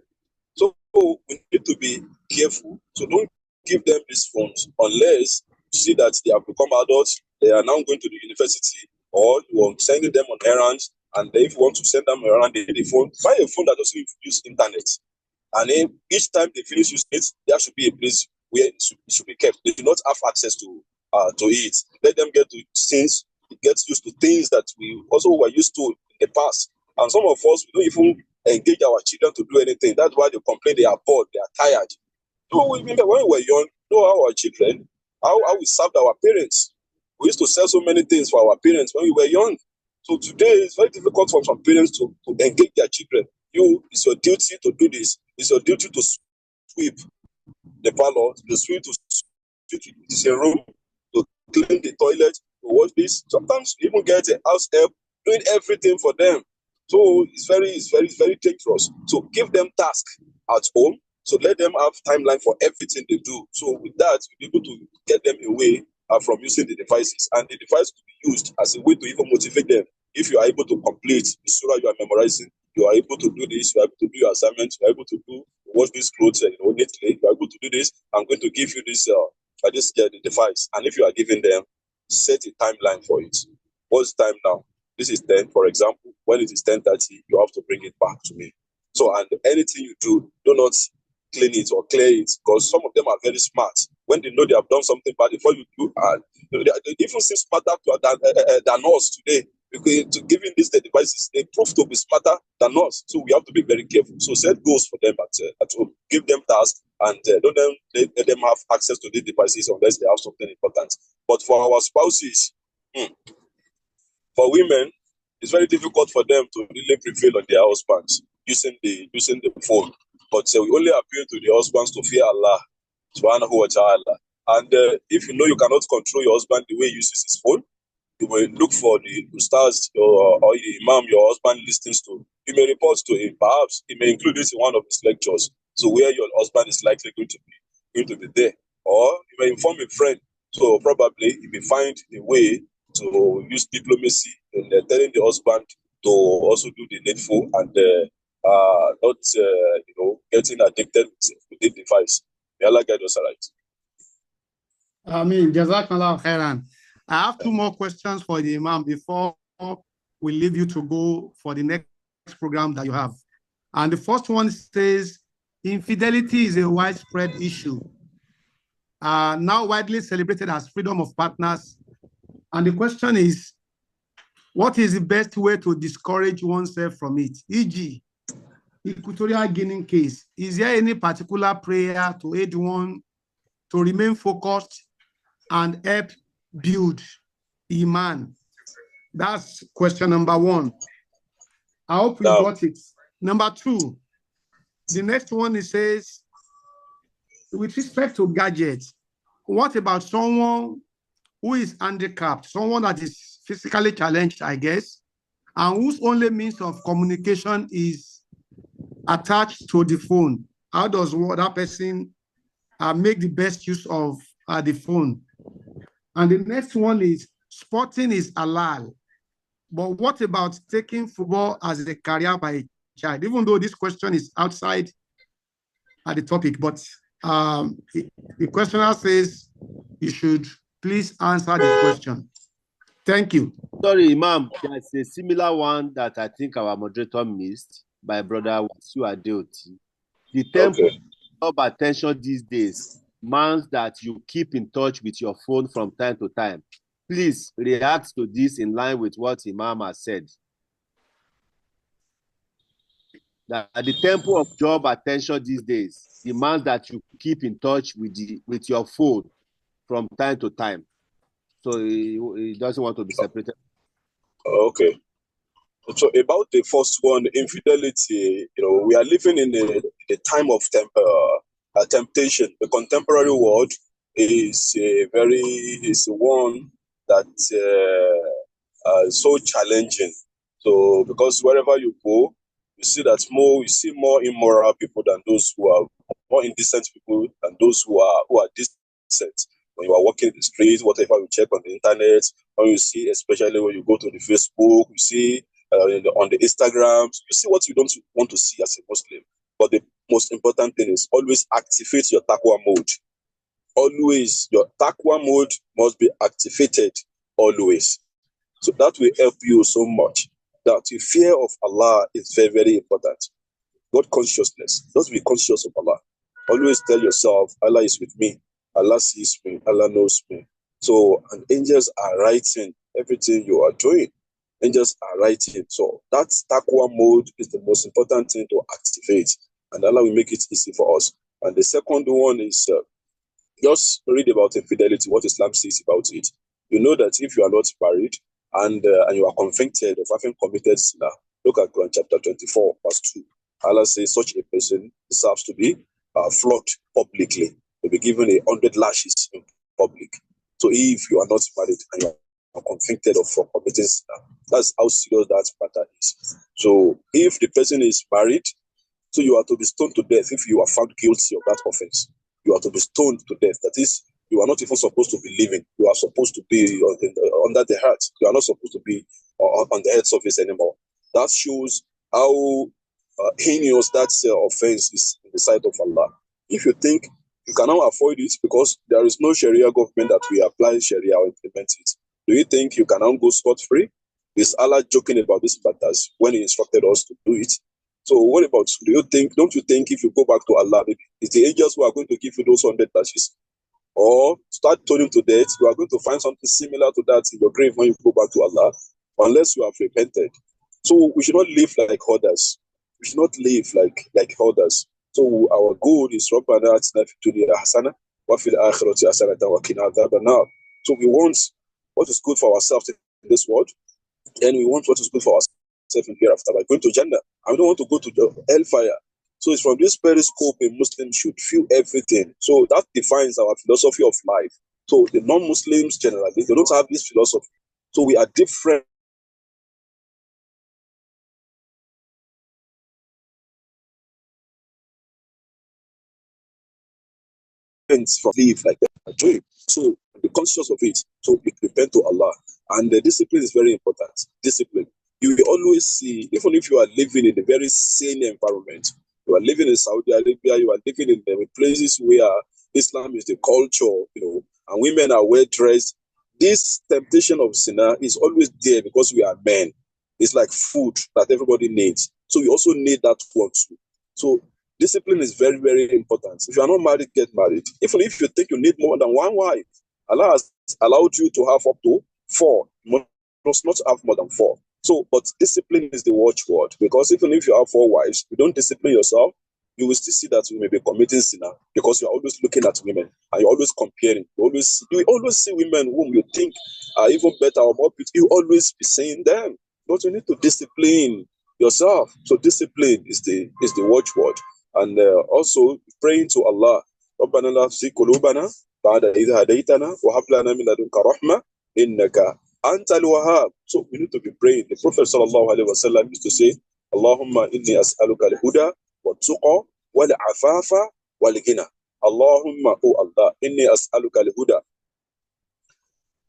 So we need to be careful. So don't give them these phones unless you see that they have become adults. They are now going to the university, or you are sending them on errands. And if you want to send them around the phone, buy a phone that doesn't use internet. And then each time they finish using it, there should be a place where it should be kept. They do not have access to it. Let them get used to things that we also were used to in the past. And some of us, we don't even engage our children to do anything. That's why they complain they are bored, they are tired. So we remember when we were young, how our children, how we served our parents. We used to sell so many things for our parents when we were young. So today it's very difficult for some parents to engage their children. It's your duty to do this. It's your duty to sweep the parlor, to sweep the room, to clean the toilet, to wash this. Sometimes you even get a house help doing everything for them. So it's very dangerous. So give them tasks at home. So let them have timeline for everything they do. So with that, you'll be able to get them away from using the devices. And the device to be used as a way to even motivate them. If you are able to complete the surah you are memorizing, you are able to do this, you are able to do your assignments, you are able to wash these clothes neatly, you are able to do this. I'm going to give you this the device. And if you are giving them, set a timeline for it. What's time now? This is 10, for example. When it is 10:30, you have to bring it back to me. So, and anything you do not clean it or clear it, because some of them are very smart. When they know they have done something bad, before you do, they even seem smarter than us today. Because to giving these devices, they prove to be smarter than us. So we have to be very careful. So set goals for them at home. Give them tasks and don't let them have access to these devices unless they have something important. But for our spouses, for women, it's very difficult for them to really prevail on their husbands using the phone. But we only appeal to the husbands to fear Allah, subhanahu wa ta'ala. And if you know you cannot control your husband the way he uses his phone, you will look for the ustaz or the imam your husband listens to. You may report to him. Perhaps he may include this in one of his lectures. So where your husband is likely going to be there. Or you may inform a friend. So probably he may find a way to use diplomacy in telling the husband to also do the needful and not getting addicted with the device. May Allah guide us right. Jazakallah khairan. I have two more questions for the Imam before we leave you to go for the next program that you have. And the first one says, infidelity is a widespread issue, now widely celebrated as freedom of partners. And the question is, what is the best way to discourage oneself from it? E.g., Equatorial Guinea case, is there any particular prayer to aid one to remain focused and help build Iman? That's question number one. I hope you got it. Number two, the next one, it says, with respect to gadgets, what about someone who is handicapped, someone that is physically challenged, I guess, and whose only means of communication is attached to the phone? How does that person make the best use of the phone? And the next one is, sporting is halal, but what about taking football as a career by a child? Even though this question is outside the topic, but the questioner says you should please answer the question. Thank you. Sorry, Imam, there's a similar one that I think our moderator missed by Brother Wasu Adeoti. The tempo of attention these days demands that you keep in touch with your phone from time to time. Please react to this in line with what Imam has said. That the tempo of job attention these days demands that you keep in touch with your phone from time to time. So he doesn't want to be separated. Okay. So about the first one, infidelity, we are living in a time of temptation. The contemporary world is one that is so challenging. So because wherever you go, you see more immoral people than those who are more indecent people than those who are decent. When you are walking in the streets, whatever you check on the internet, or you see, especially when you go to the Facebook, you see on the Instagrams. You see what you don't want to see as a Muslim. But the most important thing is always activate your taqwa mode. Always, your taqwa mode must be activated always. So that will help you so much. That the fear of Allah is very, very important. God consciousness. Just be conscious of Allah. Always tell yourself, Allah is with me. Allah sees me. Allah knows me. So, and angels are writing everything you are doing. Angels are writing. So that taqwa mode is the most important thing to activate. And Allah will make it easy for us. And the second one is just read about infidelity, what Islam says about it. You know that if you are not married and you are convicted of having committed sin, look at Quran chapter 24, verse 2. Allah says such a person deserves to be flogged publicly, to be given 100 lashes in public. So if you are not married and you are convicted of committing sin, that's how serious that matter is. So if the person is married, so you are to be stoned to death if you are found guilty of that offense. You are to be stoned to death. That is, you are not even supposed to be living. You are supposed to be under the heart. You are not supposed to be on the head surface anymore. That shows how heinous that offense is in the sight of Allah. If you think you cannot avoid it because there is no Sharia government that will apply Sharia or implement it, do you think you cannot go scot-free? Is Allah joking about these matters when He instructed us to do it? So what about, don't you think if you go back to Allah, it's the angels who are going to give you those 100 lashes? Or start turning to death, you are going to find something similar to that in your grave when you go back to Allah, unless you have repented. So we should not live like others. We should not live like others. So our goal is Rabbana atina fid dunya hasana wa fil akhirati hasanatan wa qina adhaban nar. So we want what is good for ourselves in this world, and we want what is good for ourselves in hereafter by going to Jannah. I don't want to go to the hellfire. So it's from this periscope a Muslim should feel everything. So that defines our philosophy of life. So the non-Muslims generally, they don't have this philosophy. So we are different. From live like that. So be conscious of it. So we repent to Allah. And the discipline is very important. Discipline. You will always see, even if you are living in a very sane environment, you are living in Saudi Arabia, you are living in places where Islam is the culture, and women are well dressed. This temptation of sinner is always there because we are men. It's like food that everybody needs. So we also need that one too. So discipline is very, very important. If you are not married, get married. Even if you think you need more than one wife, Allah has allowed you to have up to 4. You must not have more than 4. So, but discipline is the watchword, because even if you have 4 wives, you don't discipline yourself, you will still see that you may be committing sin because you're always looking at women and you're always comparing. You always see women whom you think are even better or more beautiful. You always be saying them, but you need to discipline yourself. So discipline is the watchword. And also praying to Allah. رَبَّنَا لَا تُزِغْ قُلُوبَنَا بَعْدَ إِذْ هَدَيْتَنَا وَهَبْ لَنَا مِن لَدُنكَ رَحْمَةً إِنَّكَ أَنْتَ الْوَهَّابُ. So we need to be praying. The Prophet sallallahu alaihi wasallam used to say, Allahumma inni as'aluka al-huda wa-tuqa wal-afafa wal-ghina. Allahumma, oh Allah, inni as'aluka al-huda.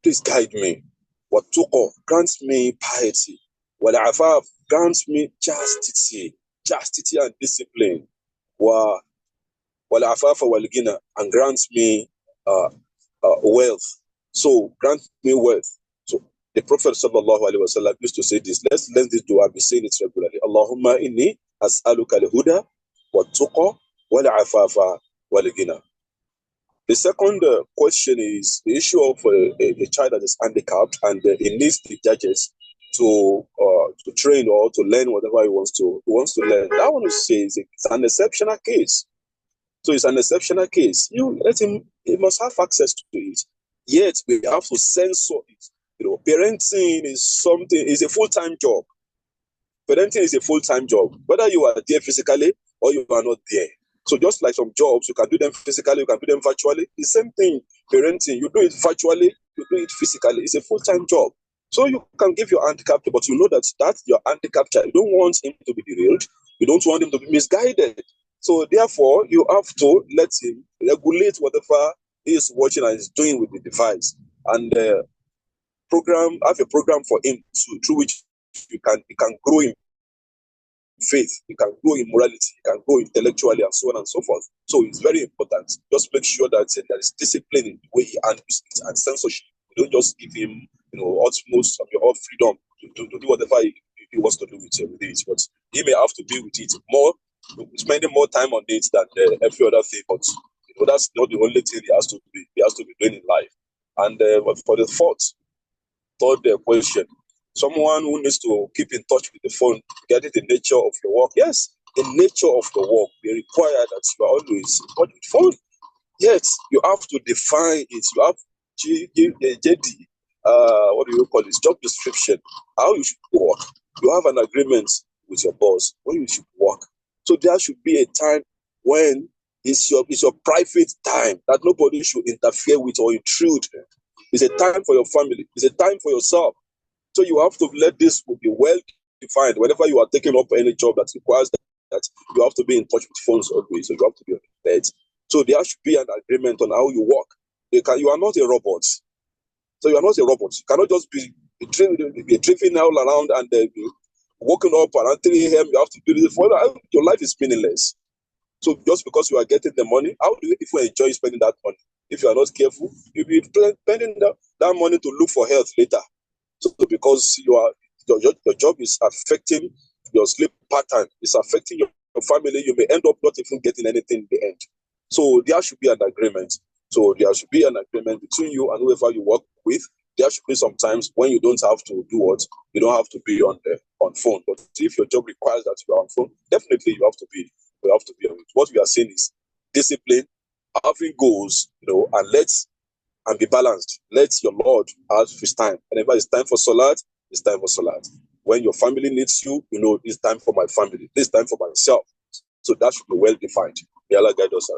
Please guide me. Wa-tuqa, grant me piety. Wal-afaf, grant me chastity and discipline. Wal-afafa wal-ghina, and grant me wealth. So grant me wealth. So the Prophet sallallahu alaihi wasallam used to say this. Let's learn this dua. Be saying it regularly. Allahumma inni as'aluka al-huda wa-tuqa wal-afafa wal-ghina. The second question is the issue of a child that is handicapped and he needs the judges to train or to learn whatever he wants to learn. That one says it's an exceptional case. So it's an exceptional case. You let him; he must have access to it. Yet we have to censor it. Parenting is a full-time job. Parenting is a full-time job, whether you are there physically or you are not there. So just like some jobs, you can do them physically, you can do them virtually. The same thing, parenting, you do it virtually, you do it physically. It's a full-time job. So you can give your handicapped, but you know that your handicapped child, you don't want him to be derailed. You don't want him to be misguided. So therefore, you have to let him regulate whatever he is watching and is doing with the device. And have a program for him through which you can grow in faith, you can grow in morality, you can grow intellectually, and so on and so forth. So it's very important. Just make sure that there is discipline in the way he handles it and censorship. You don't just give him, utmost of your all freedom to do whatever he wants to do with it. But he may have to be with it more, spending more time on it than every other thing. But that's not the only thing he has to be doing in life. And for the third question, someone who needs to keep in touch with the phone, getting the nature of your work. Yes, the nature of the work may require that you are always in touch with the phone. Yet you have to define it. You have JD, what do you call this? Job description, how you should work. You have an agreement with your boss when you should work. So there should be a time when it's your private time that nobody should interfere with or intrude. It's a time for your family. It's a time for yourself. So you have to let this be well defined. Whenever you are taking up any job that requires that you have to be in touch with phones always. So you have to be on the bed. So there should be an agreement on how you work. You are not a robot. So you are not a robot. You cannot just be drifting all around and waking up around 3 a.m. You have to do this. Your life is meaningless. So just because you are getting the money, how do you even enjoy spending that money? If you are not careful, you'll be spending that money to look for health later. So because your job is affecting your sleep pattern, it's affecting your family, you may end up not even getting anything in the end. So there should be an agreement. So there should be an agreement between you and whoever you work with. There should be some times when you don't have to do what? You don't have to be on phone. But if your job requires that you are on phone, definitely you have to be on it. What we are saying is discipline, having goals, and be balanced. Let your Lord have his time. Whenever it's time for Salat, it's time for Salat. When your family needs you, it's time for my family. It's time for myself. So that should be well defined. May Allah guide us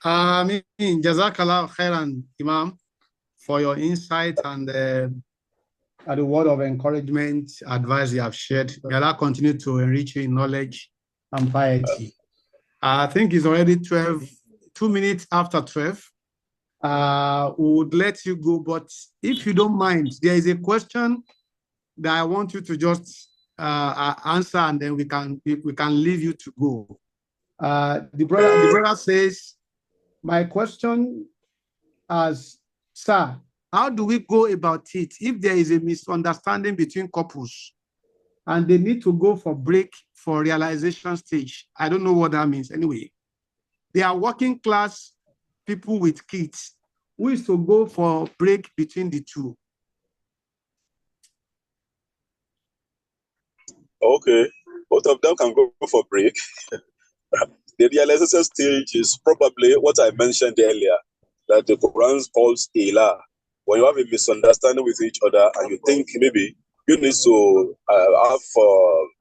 right. Jazakallah khairan, Imam, for your insight and the word of encouragement, advice you have shared. May Allah continue to enrich you in knowledge and piety. I think it's already 2 minutes after 12. We would let you go, but if you don't mind, there is a question that I want you to just answer, and then we can leave you to go. The brother says, my question is, sir, how do we go about it if there is a misunderstanding between couples and they need to go for break for realization stage? I don't know what that means. Anyway, they are working class people with kids who is to go for break between the two. Okay, both of them can go for break. The realization stage is probably what I mentioned earlier, that the Quran calls Ilah. When you have a misunderstanding with each other and you think maybe you need to have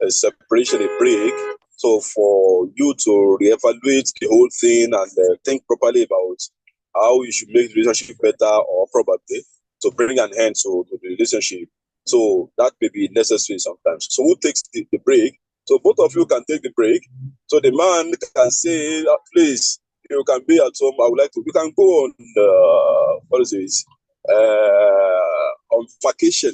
a separation, a break, so for you to reevaluate the whole thing and think properly about how you should make the relationship better, or probably to bring an end to the relationship. So that may be necessary sometimes. So who takes the break? So both of you can take the break. So the man can say, please, you can be at home. I would like to. You can go on, on vacation.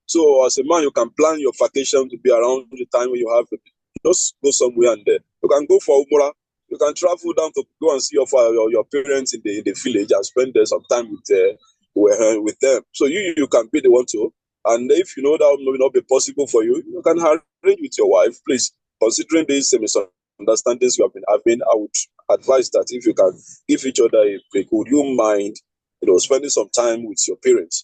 So as a man, you can plan your vacation to be around the time when you have to just go somewhere and there. You can go for Umrah. You can travel down to go and see your parents in the village and spend there some time with them. So you can be the one to. And if you know that will not be possible for you, you can arrange with your wife. Please, considering these misunderstandings you have been having, I would advise that if you can give each other a break, would you mind, spending some time with your parents?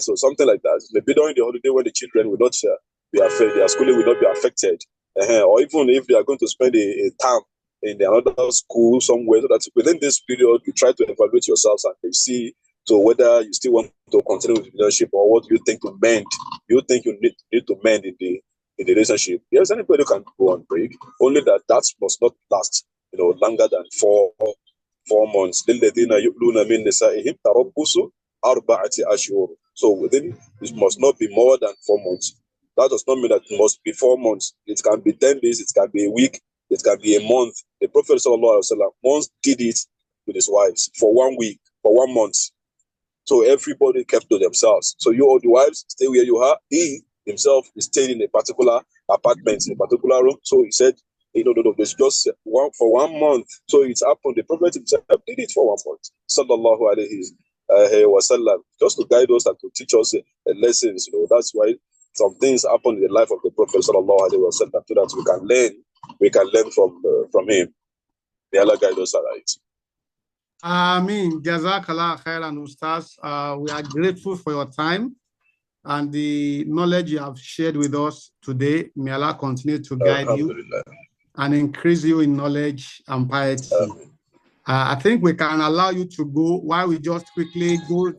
So something like that. Maybe during the holiday when the children will not be affected, their schooling will not be affected. Or even if they are going to spend a term in another school somewhere, so that within this period you try to evaluate yourselves and you see whether you still want to continue with the relationship, or what do you think to mend? You think you need to mend in the relationship? Yes, anybody can go on break. Only that must not last, longer than 4 months. So within, it must not be more than 4 months. That does not mean that it must be 4 months. It can be 10 days, it can be a week, it can be a month. The Prophet ﷺ once did it with his wives for 1 week, for 1 month. So everybody kept to themselves. So you all the wives stay where you are. He himself is staying in a particular apartment, in a particular room. So he said, no, there's just one for 1 month. So it's happened. The Prophet himself did it for 1 month. Sallallahu alayhi wa sallam. Just to guide us and to teach us lessons. That's why some things happen in the life of the Prophet sallallahu alayhi wa sallam, so that we can learn from him. May Allah guide us aright. Ameen. Jazakallah khairan, Ustaz. We are grateful for your time and the knowledge you have shared with us today. May Allah continue to guide you and increase you in knowledge and piety. I think we can allow you to go while we just quickly go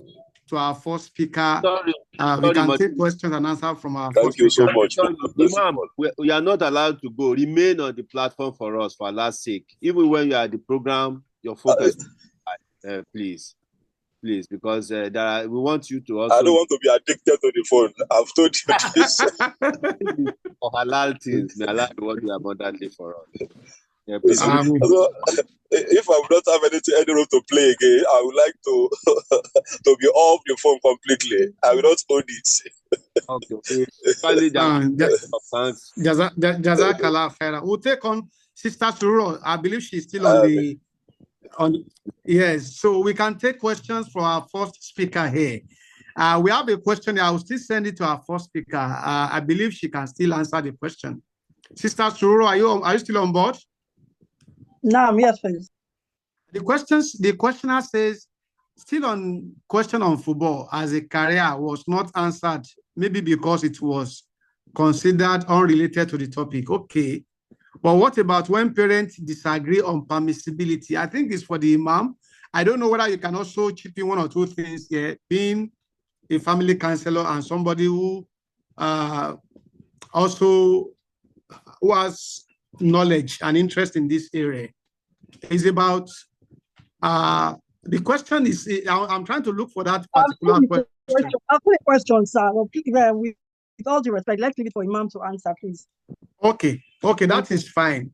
to our first speaker. We can take questions and answers from our first speaker. Thank you so much. Imam, we are not allowed to go. Remain on the platform for us, for Allah's sake. Even when you are at the program, your focus. Please, because we want you to also. I don't want to be addicted to the phone. I've told you this. For halal things, may Allah reward you abundantly for us. Yeah, if I would not have any role to play again, I would like to to be off the phone completely. I will not hold it. Okay. Jazakallah khairan. We'll take on Sister Suro. I believe she's still on yes, so we can take questions from our first speaker here. We have a question. I will still send it to our first speaker. I believe she can still answer the question. Sister Suro, are you still on board? No, yes, please. The questioner says, still on question on football as a career was not answered, maybe because it was considered unrelated to the topic. Okay. But what about when parents disagree on permissibility? I think it's for the Imam. I don't know whether you can also chip in one or two things here, being a family counselor and somebody who also has knowledge and interest in this area. It's about the question is, I'm trying to look for that particular question. I'll put a question, sir. With all due respect, let's leave it for Imam to answer, please. Okay, that is fine.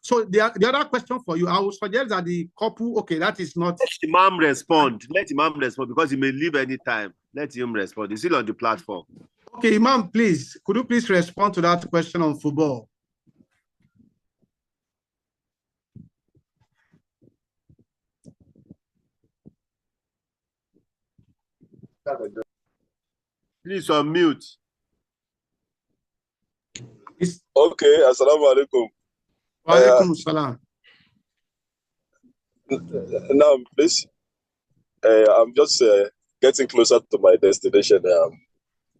So the other question for you, I would suggest that the couple, okay, that is not. Let Imam respond. Let Imam respond because he may leave any time. Let him respond. He's still on the platform. Okay, Imam, please, could you please respond to that question on football? Please unmute. Okay, assalamu alaikum. Wa alaikum salam. Now, please, I'm just getting closer to my destination.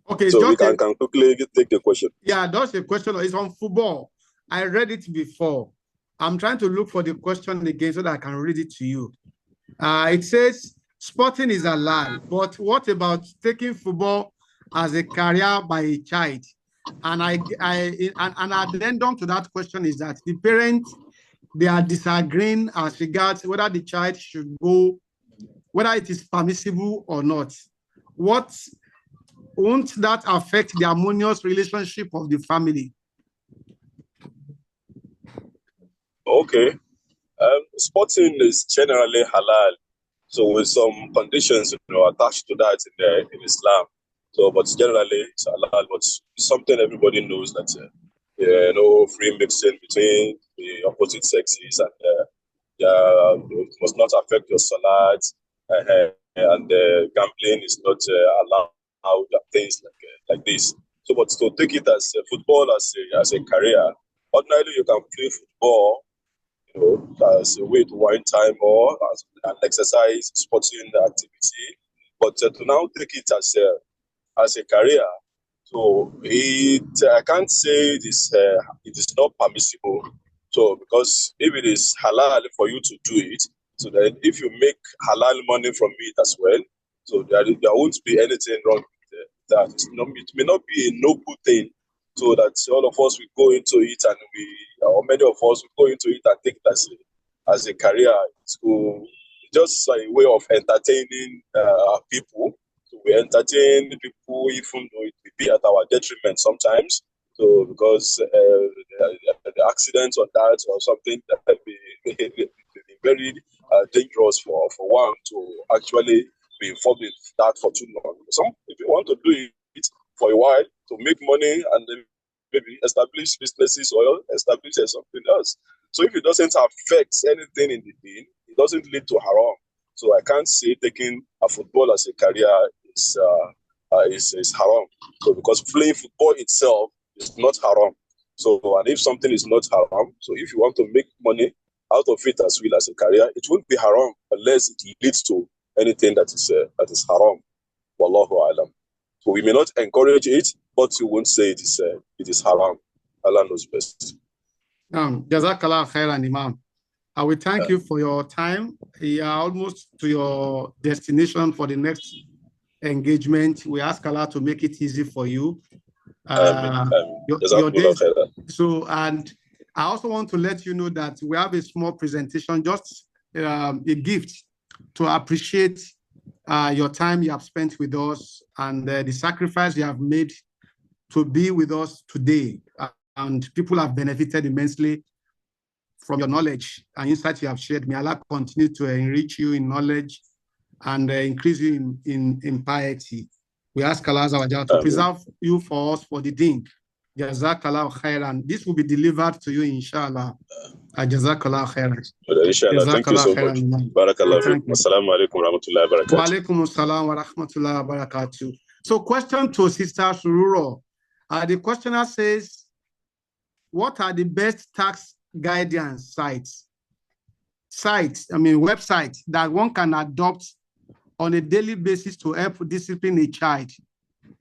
Okay, so we can quickly take the question. Yeah, that's a question. It's on football. I read it before. I'm trying to look for the question again so that I can read it to you. It says, sporting is halal, but what about taking football as a career by a child? And an addendum to that question is that the parents, they are disagreeing as regards whether the child should go, whether it is permissible or not. Won't that affect the harmonious relationship of the family? Okay. Sporting is generally halal. So with some conditions, attached to that in Islam. So, but generally it's halal. But something everybody knows that free mixing between the opposite sexes and it must not affect your salat, and gambling is not allowed. Things like this. So, but to take it as football as a career, ordinarily you can play football, as a way to wind time or as an exercise, sporting activity. But to now take it as a career, so I can't say it is not permissible. So because if it is halal for you to do it, so then if you make halal money from it as well, so there won't be anything wrong with that. It may not be a noble thing, so that all of us will go into it and or many of us will go into it and take it as a career. So just a way of entertaining people. So we entertain people even though it may be at our detriment sometimes. So because the accidents or that or something that may very dangerous for one to actually be involved in that for too long. If you want to do it for a while to make money and then maybe establish businesses or establish something else. So if it doesn't affect anything in the deen, it doesn't lead to haram. So I can't say taking a football as a career is haram. So because playing football itself is not haram. So and if something is not haram, so if you want to make money out of it as well as a career, it won't be haram unless it leads to anything that is haram. Wallahu alam. So we may not encourage it, but you won't say it is haram. Allah knows best. Jazakallah khairan, Imam. I will thank you for your time. You are almost to your destination for the next engagement. We ask Allah to make it easy for you. Your days. So, and I also want to let you know that we have a small presentation, just a gift to appreciate your time you have spent with us and the sacrifice you have made to be with us today. And people have benefited immensely from your knowledge and insights you have shared. May Allah continue to enrich you in knowledge and increase you in piety. We ask Allah to preserve you for us for the deen. Jazakallah khairan. This will be delivered to you, inshallah. Jazakallah khairan. Inshallah. Thank you so much. Barakallah. Assalamu alaikum wa rahmatullahi wa barakatuh. Wa alaikum assalam wa rahmatullahi wa barakatuh. So, question to Sister Sururo. The questioner says, what are the best tax guidance websites that one can adopt on a daily basis to help discipline a child?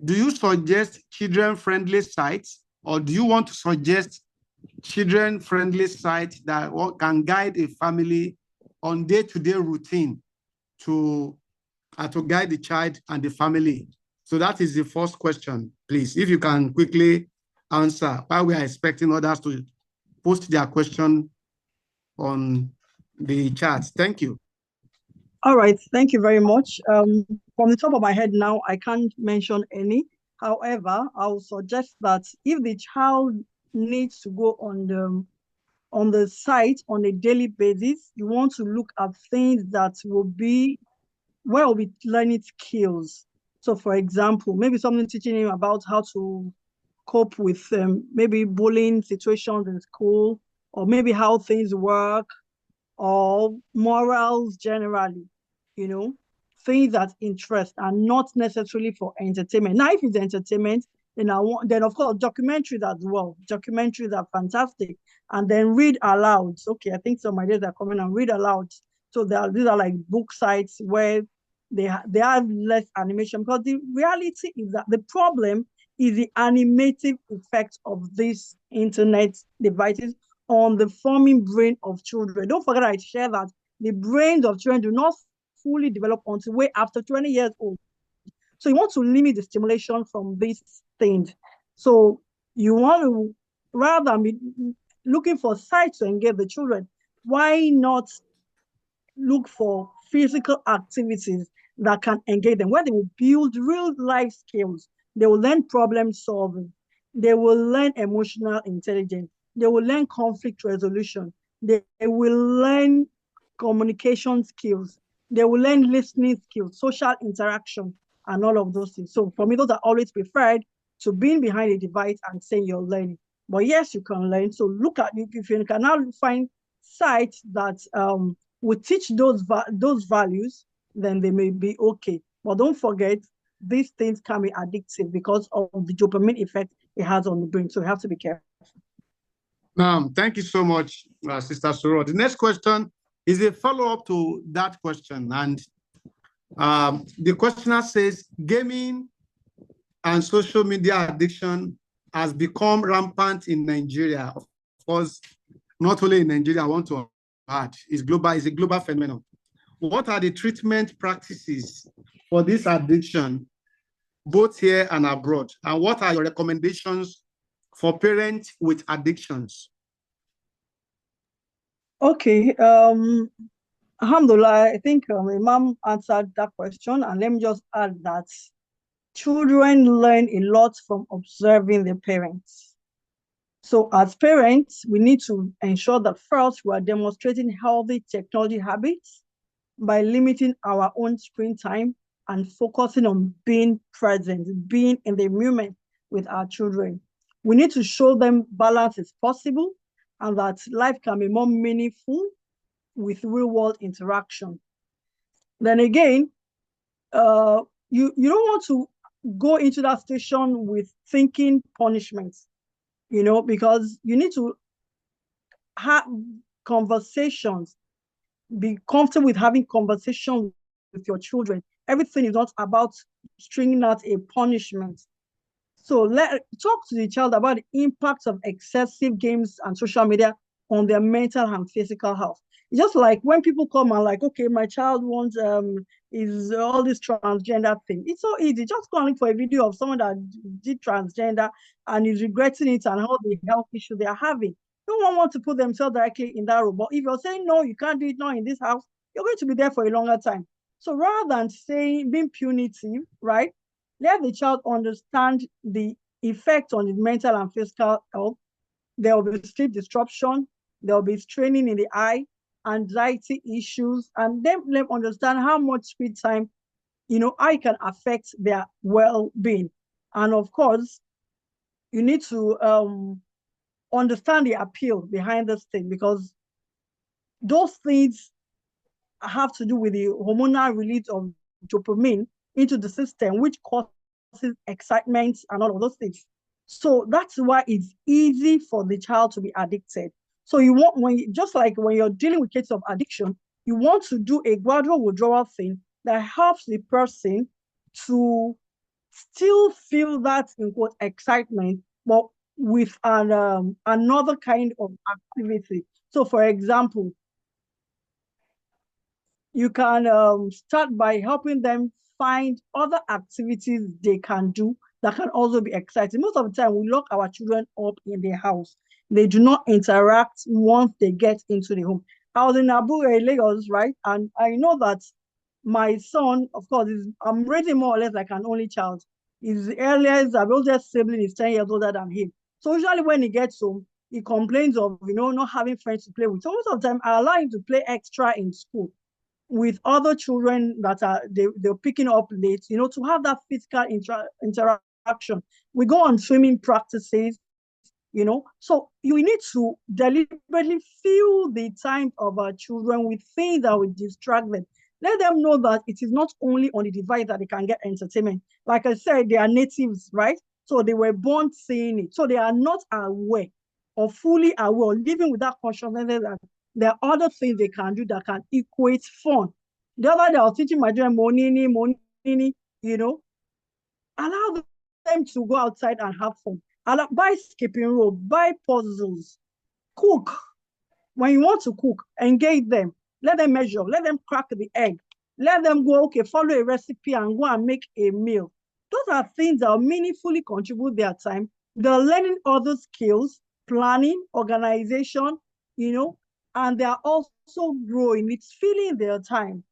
Do you suggest children-friendly sites, or do you want to suggest children-friendly sites that can guide a family on day-to-day routine to guide the child and the family? So that is the first question, please. If you can quickly answer while we are expecting others to post their question on the chat. Thank you. All right, thank you very much. From the top of my head now, I can't mention any. However, I will suggest that if the child needs to go on the site on a daily basis, you want to look at things that will be learning skills. So, for example, maybe something teaching him about how to cope with maybe bullying situations in school, or maybe how things work, or morals generally, things that interest and not necessarily for entertainment. Now, if it's entertainment, then of course documentaries as well. Documentaries are fantastic. And then read aloud. Okay, I think some ideas are coming and read aloud. So these are like book sites where they have less animation, because the reality is that the problem is the animative effect of these internet devices on the forming brain of children. Don't forget I share that the brains of children do not fully develop until way after 20 years old. So you want to limit the stimulation from these things. So you want to, rather than be looking for sites to engage the children, why not look for physical activities that can engage them, where they will build real life skills. They will learn problem solving. They will learn emotional intelligence. They will learn conflict resolution. They will learn communication skills. They will learn listening skills, social interaction, and all of those things. So for me, those are always preferred to being behind a device and saying you're learning. But yes, you can learn. So look at, if you can now find sites that will teach those values, then they may be okay. But don't forget, these things can be addictive because of the dopamine effect it has on the brain. So you have to be careful. Thank you so much, Sister Suro. The next question is a follow-up to that question. And the questioner says, gaming and social media addiction has become rampant in Nigeria. Of course, not only in Nigeria, I want to add, it's a global phenomenon. What are the treatment practices for this addiction, both here and abroad? And what are your recommendations for parents with addictions? Okay, alhamdulillah, I think Imam answered that question. And let me just add that children learn a lot from observing their parents. So as parents, we need to ensure that first we are demonstrating healthy technology habits by limiting our own screen time and focusing on being present, being in the moment with our children. We need to show them balance is possible and that life can be more meaningful with real world interaction. Then again, you don't want to go into that station with thinking punishments, because you need to have conversations, be comfortable with having conversations with your children. Everything is not about stringing out a punishment. So talk to the child about the impact of excessive games and social media on their mental and physical health. It's just like when people come and like, okay, my child wants is all this transgender thing. It's so easy. Just calling for a video of someone that did transgender and is regretting it and all the health issue they are having. No one wants to put themselves directly in that role. But if you're saying no, you can't do it now in this house, you're going to be there for a longer time. So rather than being punitive, right? Let the child understand the effect on the mental and physical health. There will be sleep disruption, there will be straining in the eye, anxiety issues, and then let them understand how much screen time, eye can affect their well-being. And of course, you need to understand the appeal behind this thing, because those things have to do with the hormonal release of dopamine into the system, which causes excitement and all of those things. So that's why it's easy for the child to be addicted. So just like when you're dealing with cases of addiction, you want to do a gradual withdrawal thing that helps the person to still feel that in quote excitement, but with another kind of activity. So for example, you can start by helping them find other activities they can do that can also be exciting. Most of the time, we lock our children up in the house. They do not interact once they get into the home. I was in Abuja, Lagos, right? And I know that my son, of course, I'm raising more or less like an only child. His oldest sibling is 10 years older than him. So usually when he gets home, he complains of, not having friends to play with. So most of the time, I allow him to play extra in school with other children that they're picking up late, to have that physical interaction. We go on swimming practices, So you need to deliberately fill the time of our children with things that will distract them. Let them know that it is not only on the device that they can get entertainment. Like I said, they are natives, right? So they were born seeing it. So they are not aware or fully aware, or living with that consciousness that there are other things they can do that can equate fun. The other day, I was teaching my children monini, allow them to go outside and have fun. Buy skipping rope, buy puzzles, cook. When you want to cook, engage them. Let them measure, let them crack the egg. Let them go, okay, follow a recipe and go and make a meal. Those are things that will meaningfully contribute their time. They're learning other skills, planning, organization, and they're also growing. It's filling their time.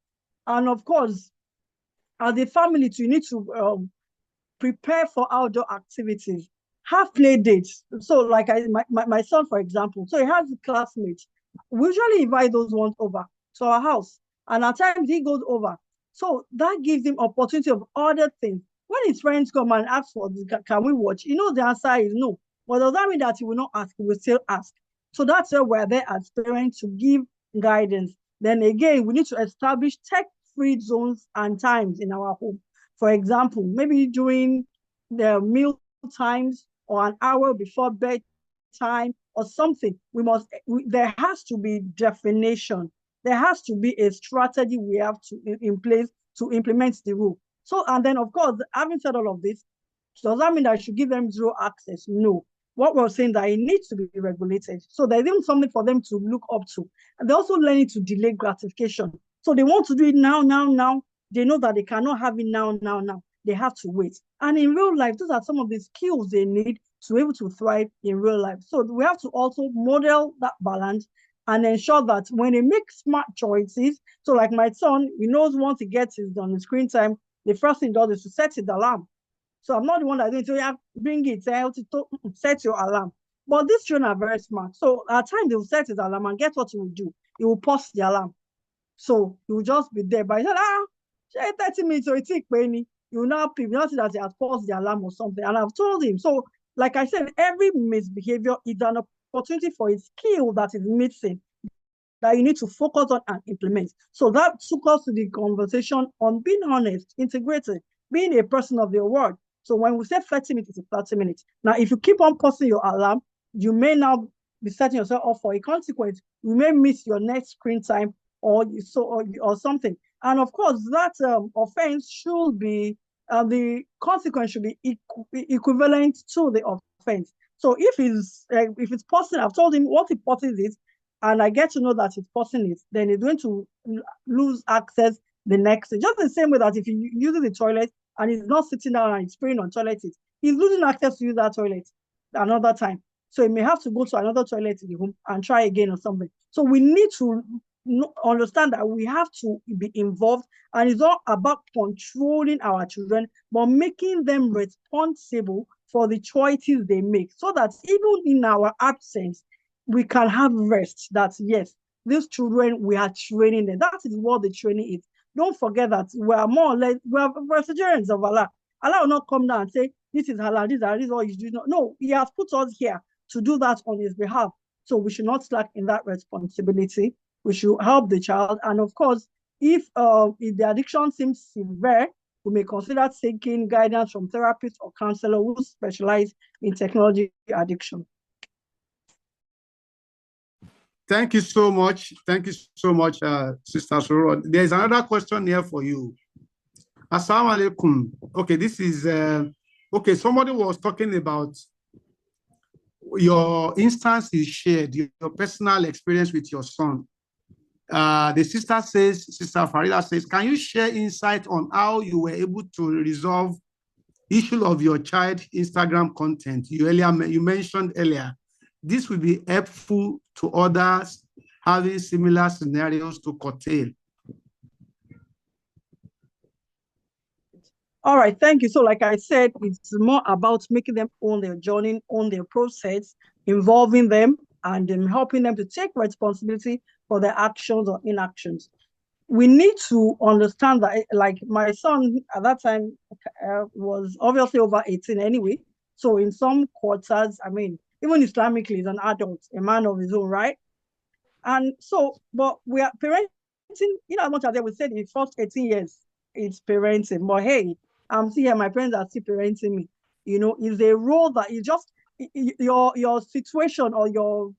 And of course, as a family, you need to prepare for outdoor activities, have play dates. So like my son, for example, so he has classmates. We usually invite those ones over to our house. And at times he goes over. So that gives him opportunity of other things. When his friends come and ask for this, can we watch? The answer is no. But does that mean that he will not ask? He will still ask. So that's where we're there as parents to give guidance. Then again, we need to establish tech-free zones and times in our home. For example, maybe during the meal times or an hour before bedtime or something, there has to be definition. There has to be a strategy we have in place to implement the rule. So, and then of course, having said all of this, does that mean that I should give them zero access? No. What we're saying that it needs to be regulated. So there's even something for them to look up to. And they're also learning to delay gratification. So they want to do it now. They know that they cannot have it now. They have to wait. And in real life, those are some of the skills they need to be able to thrive in real life. So we have to also model that balance and ensure that when they make smart choices, so like my son, he knows once he gets on the screen time, the first thing he does is to set his alarm. So I'm not the one that's going to bring it, set your alarm. But these children are very smart. So at times they will set his alarm, and guess what he will do? He will pause the alarm. So he will just be there. But he said, 30 minutes, so it's penny. You will now see that he has paused the alarm or something. And I've told him. So, like I said, every misbehavior is an opportunity for a skill that is missing, that you need to focus on and implement. So that took us to the conversation on being honest, integrated, being a person of your word. So when we say 30 minutes, it's 30 minutes. Now, if you keep on pausing your alarm, you may now be setting yourself up for a consequence. You may miss your next screen time or something. And of course, that offense should be, the consequence should be equivalent to the offense. So if it's pausing, I've told him what he pauses is, and I get to know that it's pausing it, then he's going to lose access the next day. Just the same way that if he uses the toilet and he's not sitting down and he's spraying on toilet seat, he's losing access to use that toilet another time. So he may have to go to another toilet in the home and try again or something. So we need to understand that we have to be involved, and it's not about controlling our children, but making them responsible for the choices they make, so that even in our absence, we can have rest. That yes, these children, we are training them. That is what the training is. Don't forget that we are more or less, we are vicegerents of Allah. Allah will not come down and say, this is halal, this is what you do. No, he has put us here to do that on his behalf. So we should not slack in that responsibility. We should help the child. And of course, if the addiction seems severe, we may consider seeking guidance from therapists or counselors who specialize in technology addiction. Thank you so much. Thank you so much, Sister Soro. There's another question here for you. Assalamu alaikum. Okay, this is, okay, somebody was talking about your instance is shared, your personal experience with your son. The sister says, Sister Farida says, can you share insight on how you were able to resolve issue of your child Instagram content? You mentioned earlier. This will be helpful to others having similar scenarios to curtail. All right, thank you. So like I said, it's more about making them own their journey, own their process, involving them, and helping them to take responsibility for their actions or inactions. We need to understand that, like my son at that time was obviously over 18 anyway. So in some quarters, I mean, even Islamically, he's an adult, a man of his own, right? And so, but we are parenting, as much as they would say the first 18 years, it's parenting. But hey, I'm still here, my parents are still parenting me. It's a role that you just, your situation or your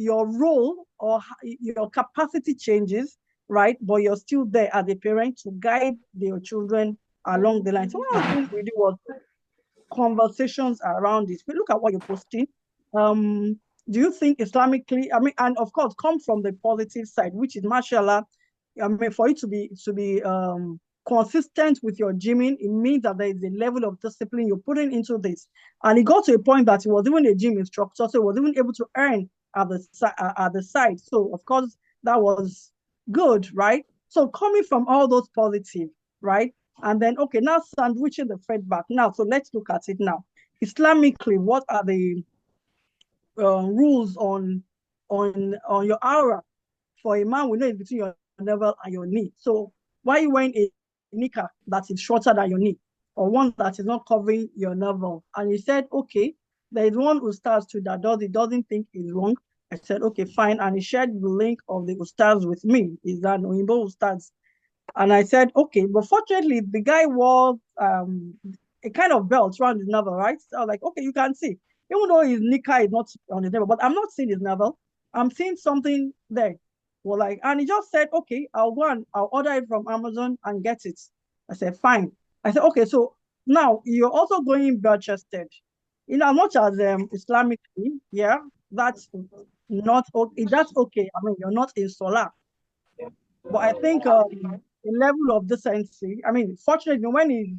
role or your capacity changes, right? But you're still there as a parent to guide your children along the line. So one of the things we do was conversations around this. We look at what you're posting. Do you think Islamically, and of course, come from the positive side, which is mashallah. For it to be consistent with your gymming, it means that there is a level of discipline you're putting into this. And it got to a point that he was even a gym instructor, so he was even able to earn at the side. So of course, that was good, right? So coming from all those positive, right? And then, okay, now sandwiching the feedback. Now, so let's look at it now. Islamically, what are the rules on your aura? For a man, we know it's between your navel and your knee. So why you wearing a knicker that is shorter than your knee, or one that is not covering your navel? And he said, okay, there is one ustaz too that doesn't think it's wrong. I said, okay, fine. And he shared the link of the ustaz with me. Is that Oyinbo ustaz? And I said, okay, but fortunately, the guy wore a kind of belt around his navel, right? So I was like, okay, you can see. Even though his knicker is not on his navel, but I'm not seeing his navel. I'm seeing something there. Well, and he just said, okay, I'll order it from Amazon and get it. I said, fine. I said, okay, so now you're also going bare-chested. As much as Islamically, yeah, that's not okay. That's okay. I mean, you're not in Salah. But I think the level of decency, fortunately, when he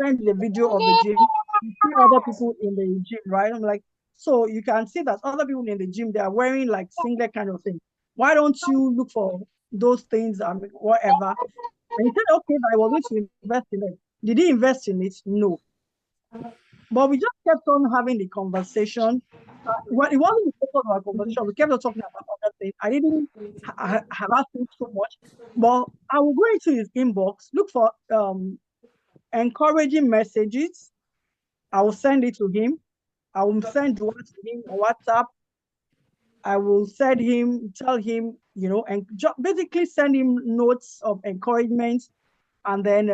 sent the video of the gym, you see other people in the gym, right? I'm like, so you can see that other people in the gym, they are wearing like singlet kind of thing. Why don't you look for those things, whatever? And he said, okay, I was going to invest in it. Did he invest in it? No. But we just kept on having the conversation. Well, it wasn't the focus of our conversation. We kept on talking about other things. I didn't have asked him so much, but I will go into his inbox, look for encouraging messages. I will send it to him. I will send one to him on WhatsApp. I will send him, tell him, and basically send him notes of encouragement. And then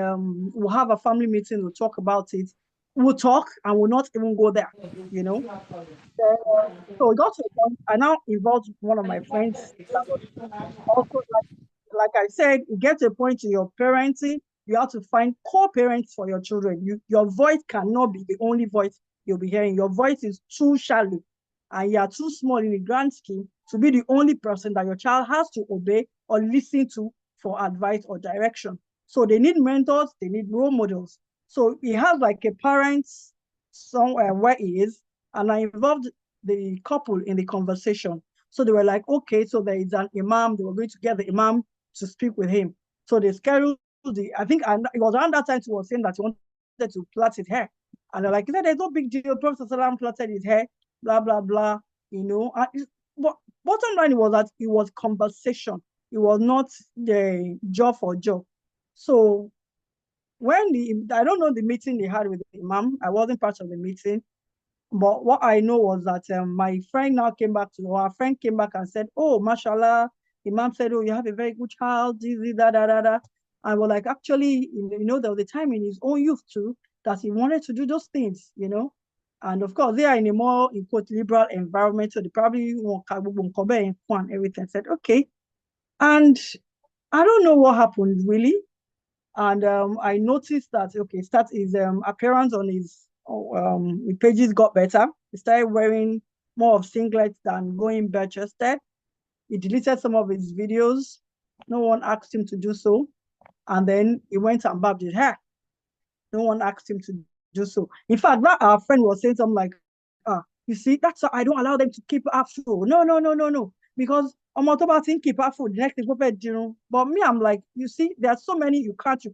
we'll have a family meeting. We'll talk about it. We'll talk and we'll not even go there, So we got to a point. I now involved one of my friends that was also like I said, you get to a point in your parenting, you have to find co-parents for your children. Your voice cannot be the only voice you'll be hearing. Your voice is too shallow and you are too small in the grand scheme to be the only person that your child has to obey or listen to for advice or direction. So they need mentors, they need role models. So he has like a parent somewhere where he is, and I involved the couple in the conversation. So they were like, okay, so there is an Imam, they were going to get the Imam to speak with him. So they scheduled I think it was around that time he was saying that he wanted to plait his hair. And they're like, there's no big deal. Prophet Sallam plaited his hair, blah, blah, blah, But bottom line was that it was conversation. It was not the jaw for jaw. So I don't know the meeting they had with the Imam. I wasn't part of the meeting. But what I know was that my friend now came back our friend came back and said, oh, mashallah, Imam said, oh, you have a very good child, da. And we're like, actually, there was a time in his own youth too, that he wanted to do those things, And of course, they are in a more, quote, liberal environment, so they probably won't and everything. I said, okay. And I don't know what happened really. And I noticed that, okay, his appearance on his pages got better. He started wearing more of singlets than going bare-chested. He deleted some of his videos. No one asked him to do so. And then he went and barbed his hair. No one asked him to do so. In fact, that our friend was saying something like, you see, that's why I don't allow them to keep afro. No. Because I'm not about to keep afro. The next thing, but me, I'm like, you see, there are so many you can't. So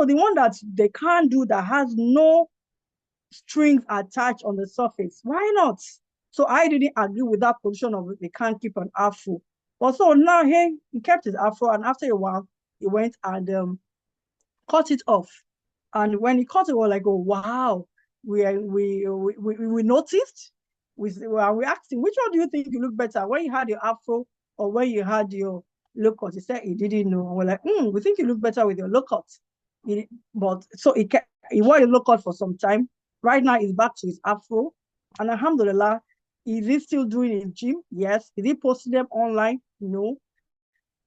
the one that they can't do that has no strings attached on the surface, why not? So I didn't agree with that position of they can't keep an afro. But so now, hey, he kept his afro, and after a while, he went and cut it off. And when he cut it, we were like, oh, wow. We noticed. We asked him, which one do you think you look better, when you had your afro or when you had your low cut? He said he didn't know. And we're like, we think you look better with your low cut. But so he wore a low cut for some time. Right now, he's back to his afro. And alhamdulillah, is he still doing his gym? Yes. Is he posting them online? No.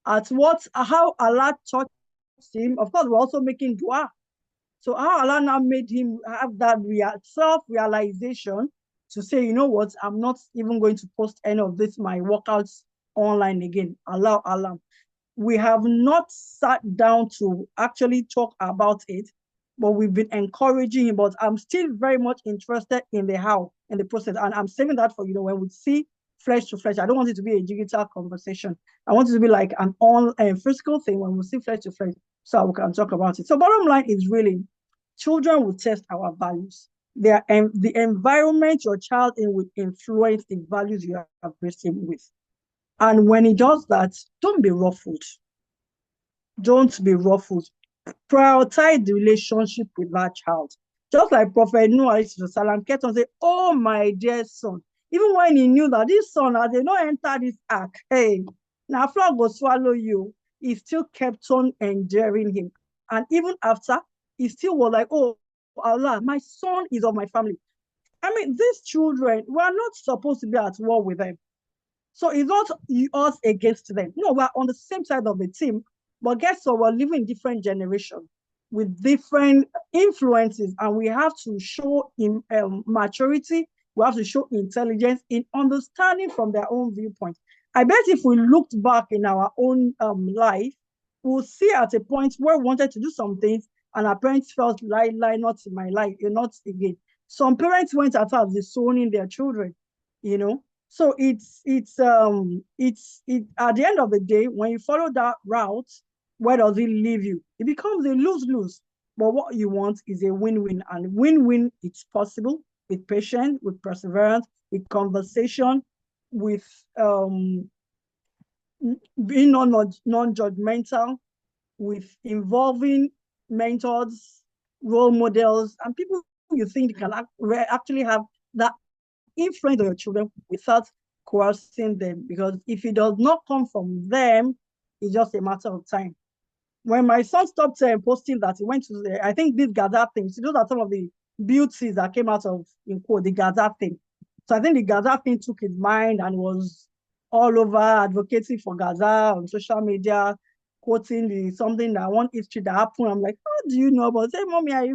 How Allah taught him, of course, we're also making dua. So how Allah now made him have that self-realization to say, you know what, I'm not even going to post any of this, my workouts online again. Allah. We have not sat down to actually talk about it, but we've been encouraging him. But I'm still very much interested in the process. And I'm saving that for, when we see flesh to flesh. I don't want it to be a digital conversation. I want it to be like an physical thing when we see flesh to flesh, so we can talk about it. So bottom line is really, children will test our values. The environment your child in will influence the values you have raised him with. And when he does that, don't be ruffled. Don't be ruffled. Prioritize the relationship with that child. Just like Prophet Noah kept on saying, oh, my dear son. Even when he knew that this son, as they don't enter this ark, hey, now flood will swallow you, he still kept on endearing him. And even after, he still was like, oh, Allah, my son is of my family. I mean, these children, we are not supposed to be at war with them. So it's not us against them. No, we're on the same side of the team. But guess what? We're living in different generations with different influences, and we have to show maturity. We have to show intelligence in understanding from their own viewpoint. I bet if we looked back in our own life, we'll see at a point where we wanted to do some things, and our parents felt, lie, not in my life, you're not again. Some parents went as far as disowning their children, So it's at the end of the day, when you follow that route, where does it leave you? It becomes a lose-lose. But what you want is a win-win, and win-win, it's possible with patience, with perseverance, with conversation, with being non-judgmental, with involving mentors, role models, and people you think can actually have that influence on your children without coercing them. Because if it does not come from them, it's just a matter of time. When my son stopped posting that he went to, I think this Gaza thing, those are some of the beauties that came out of, in quote, the Gaza thing. So I think the Gaza thing took his mind and was all over advocating for Gaza on social media, quoting something that one history that happened. I'm like, how do you know about it? Say, Mommy, I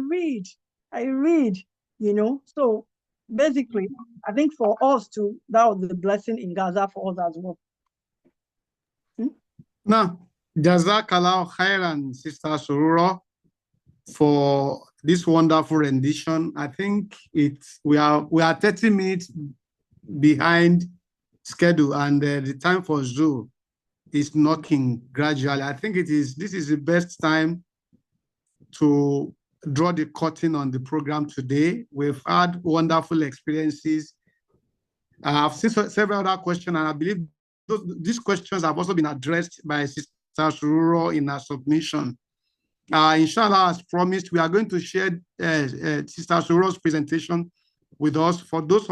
read, you know. So basically, I think for us too, that was the blessing in Gaza for us as well. Now, Jazakallah khairan, Sister Sururo, for this wonderful rendition. I think we are 30 minutes behind schedule, and the time for Zoo is knocking gradually. I think this is the best time to draw the curtain on the program today. We've had wonderful experiences. I've seen several other questions, and I believe these questions have also been addressed by Sister Sururo in her submission. Inshallah, as promised, we are going to share Sister Sururo's presentation with us. For those of